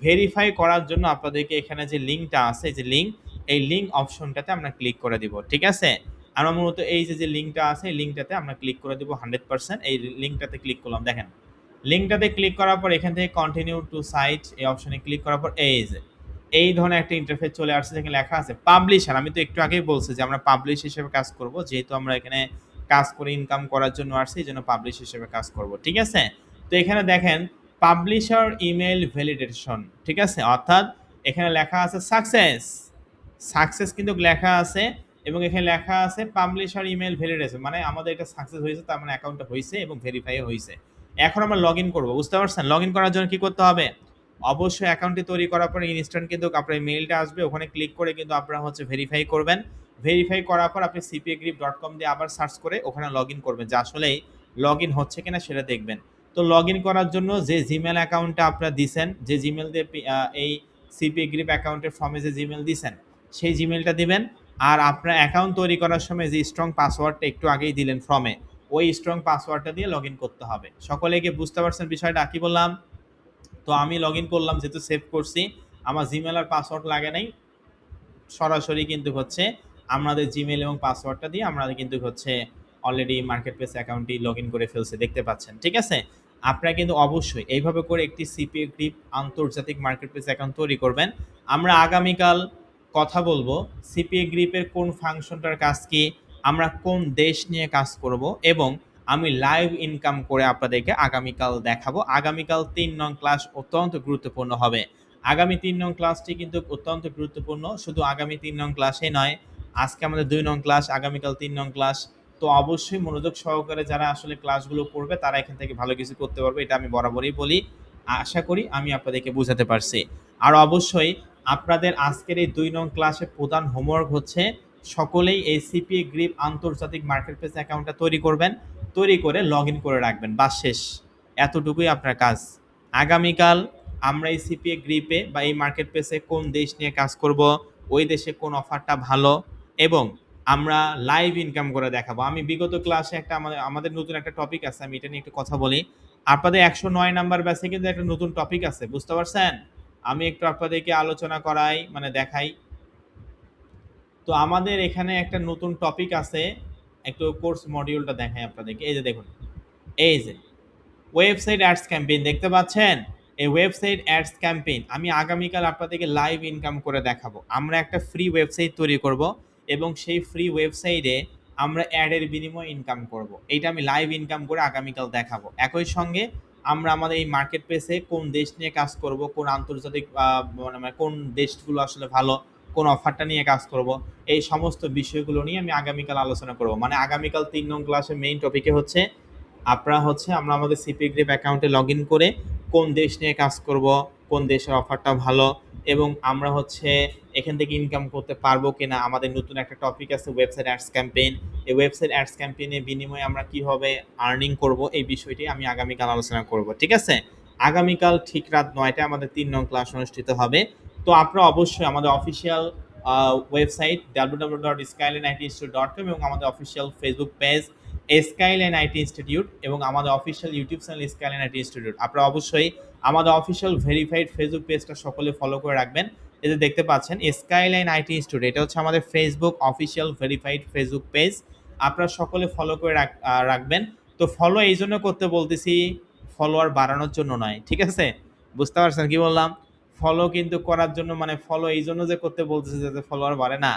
ভেরিফাই করার জন্য আপনাদেরকে এখানে যে লিঙ্কটা আছে, যে লিঙ্ক, এই লিঙ্ক অপশনটাতে আমরা ক্লিক করে দিব। ঠিক আছে? আমরা মূলত এই যে লিঙ্কটা আছে এই লিঙ্কটাতে আমরা ক্লিক করে দেবো 100%। এই লিঙ্কটাতে ক্লিক করলাম, দেখেন লিঙ্কটাতে ক্লিক করার পর এখান থেকে কন্টিনিউ টু সাইট এই অপশনে ক্লিক করার পর এই যে এই ধরনের একটা ইন্টারফেস চলে আসছে, যেখানে লেখা আছে পাবলিশার। আমি তো একটু আগেই বলছি যে আমরা পাবলিশ হিসেবে কাজ করব, যেহেতু আমরা এখানে কাজ করে ইনকাম করার জন্য আসছি, এই জন্য পাবলিশ হিসেবে কাজ করব। ঠিক আছে? তো এখানে দেখেন পাবলিশার ইমেল ভ্যালিডেশন, ঠিক আছে? অর্থাৎ এখানে লেখা আছে সাকসেস, সাকসেস কিন্তু লেখা আছে, এবং এখানে লেখা আছে পাবলিশার ইমেল ভ্যালিডেশন, মানে আমাদের এটা সাকসেস হয়েছে, তার মানে অ্যাকাউন্টটা হয়েছে এবং ভেরিফাই হয়েছে। এখন আমরা লগ ইন করবো, বুঝতে পারছেন? লগ ইন করার জন্য কি করতে হবে? অবশ্যই অ্যাকাউন্টটি তৈরি করার পরে ইনস্ট্যান্ট কিন্তু আপনার মেইলটা আসবে, ওখানে ক্লিক করে কিন্তু আপনারা হচ্ছে ভেরিফাই করবেন। ভেরিফাই করার পর আপনি cpagrip.com দিয়ে আবার সার্চ করে ওখানে লগ ইন করবেন, যে আসলেই লগ ইন হচ্ছে কিনা সেটা দেখবেন। তো লগ ইন করার জন্য যে জিমেল অ্যাকাউন্টটা আপনারা দিছেন, যে জিমেল দিয়ে এই cpagrip অ্যাকাউন্টের ফর্মে যে জিমেল দিছেন, সেই জিমেলটা দিবেন। আর আপনার অ্যাকাউন্ট তৈরি করার সময় যে স্ট্রং পাসওয়ার্ডটা একটু আগেই দিলেন ফর্মে, ওই স্ট্রং পাসওয়ার্ডটা দিয়ে লগ ইন করতে হবে। সকলে কি বুঝতে পারছেন বিষয়টা কি বললাম? তো আমি লগ ইন করলাম, যেহেতু সেভ করছি, আমার জিমেল আর পাসওয়ার্ড লাগে নাই, সরাসরি কিন্তু হচ্ছে আমাদের জিমেল এবং পাসওয়ার্ডটা দিয়ে আমরা কিন্তু হচ্ছে অলরেডি মার্কেট প্লেস অ্যাকাউন্টটি লগ ইন করে ফেলছে, দেখতে পাচ্ছেন, ঠিক আছে? আপনারা কিন্তু অবশ্যই এইভাবে করে একটি cpagrip আন্তর্জাতিক মার্কেট প্লেস অ্যাকাউন্ট তৈরি করবেন। আমরা আগামীকাল কথা বলবো cpagripের কোন ফাংশনটার কাজ কি, আমরা কোন দেশ নিয়ে কাজ করব, এবং আমি লাইভ ইনকাম করে আপনাদেরকে আগামীকাল দেখাবো। আগামীকাল 3 নং ক্লাস অত্যন্ত গুরুত্বপূর্ণ হবে। আগামী 3 নং ক্লাসটি কিন্তু অত্যন্ত গুরুত্বপূর্ণ, শুধু আগামী 3 নং ক্লাসে নয়, আজকে আমাদের 2 নং ক্লাস, আগামীকাল 3 নং ক্লাস। তো অবশ্যই মনোযোগ সহকারে যারা আসলে ক্লাসগুলো পড়বে তারা এখান থেকে ভালো কিছু করতে পারবে, এটা আমি বরাবরই বলি। আশা করি আমি আপনাদেরকে বোঝাতে পারছি। আর অবশ্যই আপনাদের আজকের এই 2 নং ক্লাসে প্রধান হোমওয়ার্ক হচ্ছে সকলেই এই cpagrip আন্তর্জাতিক মার্কেট প্লেস অ্যাকাউন্টটা তৈরি করবেন, তৈরি করে লগ ইন করে রাখবেন, বাস শেষ। এতটুকুই আপনার কাজ। আগামীকাল আমরা এই cpagripে বা এই মার্কেট প্লেসে কোন দেশ নিয়ে কাজ করব, ওই দেশে কোন অফারটা ভালো, এবং আমরা লাইভ ইনকাম করে দেখাবো। আমি বিগত ক্লাসে একটা আমাদের নতুন একটা টপিক আছে, আমি এটা নিয়ে একটু কথা বলি। আপনাদের 109 নাম্বার ব্যাচে কিন্তু একটা নতুন টপিক আছে, বুঝতে পারছেন? আমি একটু আপনাদেরকে আলোচনা করাই, মানে দেখাই। তো আমাদের এখানে একটা নতুন টপিক আছে, একটু কোর্স মডিউলটা দেখাই আপনাদেরকে। এই যে দেখুন, এই যে ওয়েবসাইট অ্যাডস ক্যাম্পেইন দেখতে পাচ্ছেন? এই ওয়েবসাইট অ্যাডস ক্যাম্পেইন আমি আগামীকাল আপনাদেরকে লাইভ ইনকাম করে দেখাবো। আমরা একটা ফ্রি ওয়েবসাইট তৈরি করব, এবং সেই ফ্রি ওয়েবসাইটে আমরা অ্যাডের বিনিময়ে ইনকাম করব। এইটা আমি লাইভ ইনকাম করে আগামীকাল দেখাবো। একই সঙ্গে আমরা আমাদের এই মার্কেট প্লেসে কোন দেশ নিয়ে কাজ করব, কোন আন্তর্জাতিক মানে কোন দেশগুলো আসলে ভালো, কোন অফারটা নিয়ে কাজ করব, এই সমস্ত বিষয়গুলো নিয়ে আমি আগামীকাল আলোচনা করব। মানে আগামীকাল 3 নং ক্লাসের মেইন টপিকে হচ্ছে আপনারা হচ্ছে আমরা আমাদের cpagrip অ্যাকাউন্টে লগ ইন করে কোন দেশ নিয়ে কাজ করব, কোন দেশের অফারটা ভালো, এবং আমরা হচ্ছে এখান থেকে ইনকাম করতে পারবো কিনা। আমাদের নতুন একটা টপিক আছে ওয়েবসাইট অ্যাডস ক্যাম্পেইন। এই ওয়েবসাইট অ্যাডস ক্যাম্পেইনের বিনিময়ে আমরা কিভাবে আর্নিং করব, এই বিষয়টি আমি আগামীকাল আলোচনা করব, ঠিক আছে? আগামীকাল ঠিক রাত 9টায় আমাদের 3 নং ক্লাস অনুষ্ঠিত হবে। তো আপনারা অবশ্যই আমাদের অফিসিয়াল ওয়েবসাইট www.skylineinstitute.com এবং আমাদের official Facebook page skyline IT institute এবং আমাদের official YouTube channel skyline IT institute, আপনারা অবশ্যই আমাদের অফিসিয়াল ভেরিফাইড ফেসবুক পেজটা সকলে ফলো করে রাখবেন। এই যে দেখতে পাচ্ছেন স্কাইলাইন আইটি ইনস্টিটিউট, এটা হচ্ছে আমাদের Facebook official verified Facebook page, আপনারা সকলে ফলো করে রাখবেন। তো ফলো এই জন্য করতে বলতেছি, ফলোয়ার বাড়ানোর জন্য নয়, ঠিক আছে? বুঝতে পারছেন কি বললাম? ফলো কিন্তু করার জন্য, মানে ফলো এই জন্য যে করতে বলতেছি যাতে ফলোয়ার বাড়ে না,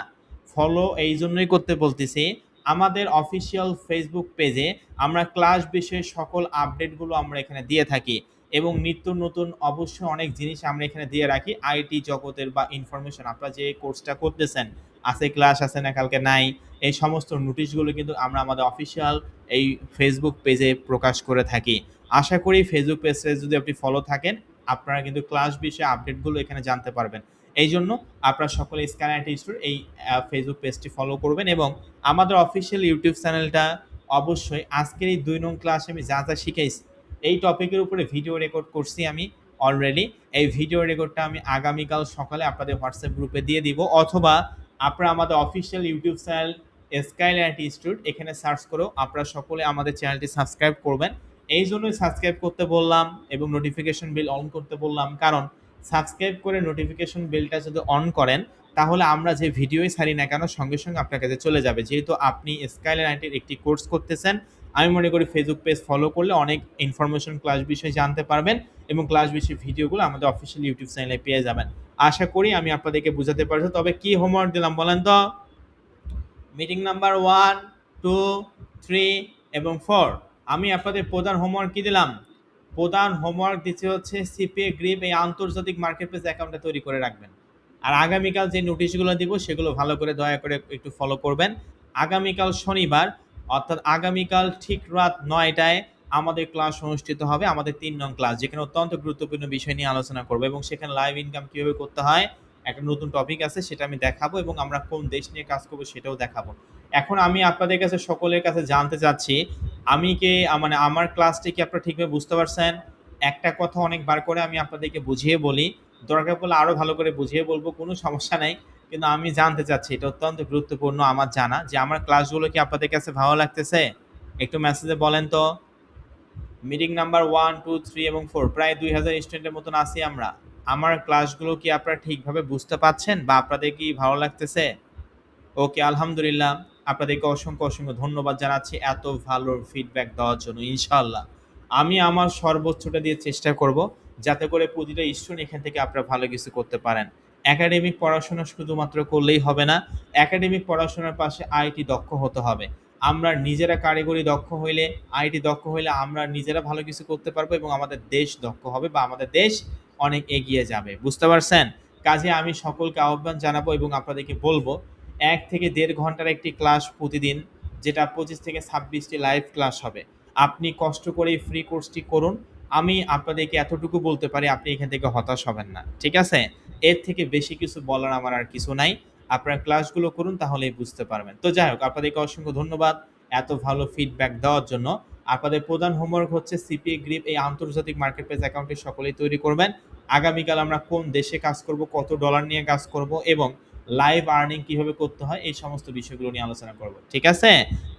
ফলো এই জন্যই করতে বলতেছি, আমাদের অফিসিয়াল ফেসবুক পেজে আমরা ক্লাস বিষয়ে সকল আপডেটগুলো আমরা এখানে দিয়ে থাকি, এবং নিত্য নতুন অবশ্যই অনেক জিনিস আমরা এখানে দিয়ে রাখি আইটি জগতের বা ইনফরমেশন। আপনারা যে কোর্সটা করতেছেন, আছে ক্লাস আছে না কালকে নাই, এই সমস্ত নোটিশগুলো কিন্তু আমরা আমাদের অফিসিয়াল এই ফেসবুক পেজে প্রকাশ করে থাকি। আশা করি ফেসবুক পেজে যদি আপনি ফলো থাকেন, আপনারা কিন্তু ক্লাস বিষয়ে আপডেটগুলো এখানে জানতে পারবেন। এই জন্য আপনারা সকলে স্কাইলাইন আইটি ইনস্টিটিউট এই ফেসবুক পেজটি ফলো করবেন, এবং আমাদের অফিসিয়াল ইউটিউব চ্যানেলটা অবশ্যই আজকের এই 2 নং ক্লাসে আমি যা যা শিখাইছি এই টপিকের উপরে ভিডিও রেকর্ড করছি আমি অলরেডি। এই ভিডিও রেকর্ডটা আমি আগামীকাল সকালে আপনাদের হোয়াটসঅ্যাপ গ্রুপে দিয়ে দিব, অথবা আপনারা আমাদের official YouTube channel skyline IT institute এখানে সার্চ করেও আপনারা সকলে আমাদের চ্যানেলটি সাবস্ক্রাইব করবেন। এই জন্যই সাবস্ক্রাইব করতে বললাম এবং নোটিফিকেশন বেল অন করতে বললাম, কারণ সাবস্ক্রাইব করে নোটিফিকেশন বেলটা যদি অন করেন তাহলে আমরা যে ভিডিওই ছাড়ি না কেন সঙ্গে সঙ্গে আপনার কাছে চলে যাবে। যেহেতু আপনি স্কাইলাইন আইটির একটি কোর্স করতেছেন, আমি মনে করি ফেসবুক পেজ ফলো করলে অনেক ইনফরমেশন ক্লাস বিষয়ে জানতে পারবেন, এবং ক্লাস বিষয়ে ভিডিওগুলো আমাদের অফিসিয়াল ইউটিউব চ্যানেলে পেয়ে যাবেন। আশা করি আমি আপনাদেরকে বুঝাতে পারছি। তবে কি হোমওয়ার্ক দিলাম বলেন তো? মিটিং নাম্বার 1, 2, 3 এবং 4 আমি আপনাদের প্রধান হোমওয়ার্ক কি দিলাম? প্রধান হোমওয়ার্ক দিচ্ছে হচ্ছে সিপিএ গ্রিপ এই আন্তর্জাতিক মার্কেট প্লেস অ্যাকাউন্টটা তৈরি করে রাখবেন। আর আগামীকাল যে নোটিশগুলো দিব সেগুলো ভালো করে দয়া করে একটু ফলো করবেন। আগামীকাল শনিবার, অর্থাৎ আগামীকাল ঠিক রাত ৯টায় আমাদের ক্লাস অনুষ্ঠিত হবে, আমাদের ৩ নং ক্লাস, যেখানে অত্যন্ত গুরুত্বপূর্ণ বিষয় নিয়ে আলোচনা করবো এবং সেখানে লাইভ ইনকাম কীভাবে করতে হয় একটা নতুন টপিক আছে, সেটা আমি দেখাবো এবং আমরা কোন দেশ নিয়ে কাজ করবো সেটাও দেখাবো। এখন আমি আপনাদের কাছে সকলের কাছে জানতে চাচ্ছি, আমি কি মানে আমার ক্লাসটি কি আপনারা ঠিকভাবে বুঝতে পারছেন? একটা কথা অনেকবার করে আমি আপনাদেরকে বুঝিয়ে বলি, দরকার পড়লে আরও ভালো করে বুঝিয়ে বলবো, কোনো সমস্যা নাই। কিন্তু আমি জানতে চাচ্ছি, এটা অত্যন্ত গুরুত্বপূর্ণ আমার জানা, যে আমার ক্লাসগুলো কি আপনাদের কাছে ভালো লাগতেছে? একটু মেসেজে বলেন তো। মিটিং নাম্বার 1, 2, 3 এবং 4 প্রায় 2000 স্টুডেন্টের মতন আছি আমরা। আমার ক্লাসগুলো কি আপনারা ঠিকভাবে বুঝতে পারছেন বা আপনাদের কি ভালো লাগতেছে? ওকে, আলহামদুলিল্লাহ। আপনাদেরকে অসংখ্য অসংখ্য ধন্যবাদ জানাচ্ছি এত ভালো ফিডব্যাক দেওয়ার জন্য। ইনশাআল্লাহ আমি আমার সর্বোচ্চটা দিয়ে চেষ্টা করব যাতে করে প্রতিটা স্টুডেন্ট এখান থেকে আপনারা ভালো কিছু করতে পারেন। একাডেমিক পড়াশোনা শুধুমাত্র করলেই হবে না, একাডেমিক পড়াশোনার পাশে আইটি দক্ষ হতে হবে। আমরা নিজেরা কারিগরি দক্ষ হইলে, আইটি দক্ষ হইলে আমরা নিজেরা ভালো কিছু করতে পারবো এবং আমাদের দেশ দক্ষ হবে বা আমাদের দেশ অনেক এগিয়ে যাবে। বুঝতে পারছেন? কাজে আমি সকলকে আহ্বান জানাবো এবং আপনাদেরকে বলবো ১ থেকে ১.৫ ঘন্টার একটি ক্লাস প্রতিদিন, যেটা ২৫ থেকে ২৬টি লাইভ ক্লাস হবে। আপনি কষ্ট করে এই ফ্রি কোর্সটি করুন। আমি আপনাদেরকে এতটুকু বলতে পারি, আপনি এখান থেকে হতাশ হবেন না। ঠিক আছে? এর থেকে বেশি কিছু বলার আমার আর কিছু নাই। আপনারা ক্লাসগুলো করুন, তাহলেই বুঝতে পারবেন। তো যাই হোক, আপনাদেরকে অসংখ্য ধন্যবাদ এত ভালো ফিডব্যাক দেওয়ার জন্য। আপনাদের প্রধান হোমওয়ার্ক হচ্ছে সিপিএ গ্রিপ এই আন্তর্জাতিক মার্কেট প্লেস অ্যাকাউন্টটি সকলেই তৈরি করবেন। আগামীকাল আমরা কোন দেশে কাজ করব, কত ডলার নিয়ে কাজ করব এবং লাইভ আর্নিং কিভাবে করতে হয়, এই সমস্ত বিষয়গুলো নিয়ে আলোচনা করব। ঠিক আছে?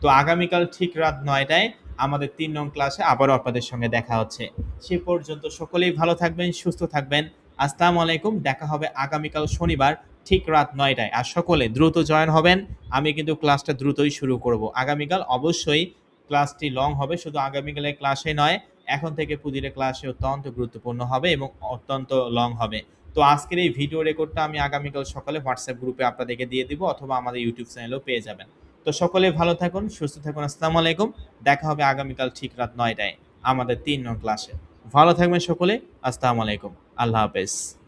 তো আগামীকাল ঠিক রাত ৯টায় আমাদের ৩ নং ক্লাসে আবারও আপনাদের সঙ্গে দেখা হচ্ছে। সে পর্যন্ত সকলেই ভালো থাকবেন, সুস্থ থাকবেন। আসসালামু আলাইকুম। দেখা হবে আগামীকাল শনিবার ঠিক রাত ৯টায়। আর সকলে দ্রুত জয়েন হবেন। আমি কিন্তু ক্লাসটা দ্রুতই শুরু করব। আগামীকাল অবশ্যই ক্লাসটি লং হবে, শুধু আগামীকালের ক্লাসে নয়, এখন থেকে প্রতিটা ক্লাসে অত্যন্ত গুরুত্বপূর্ণ হবে এবং অত্যন্ত লং হবে। তো আজকের এই ভিডিও রেকর্ডটা আমি আগামীকাল সকালে হোয়াটসঅ্যাপ গ্রুপে আপনাদেরকে দিয়ে দিব, অথবা আমাদের ইউটিউব চ্যানেলেও পেয়ে যাবেন। তো সকলে ভালো থাকুন, সুস্থ থাকুন। আসসালামু আলাইকুম। দেখা হবে আগামীকাল ঠিক রাত ৯টায় আমাদের ৩ নং ক্লাসে। ভালো থাকবেন সকলে। আসসালামু আলাইকুম। আল্লাহ হাফেজ।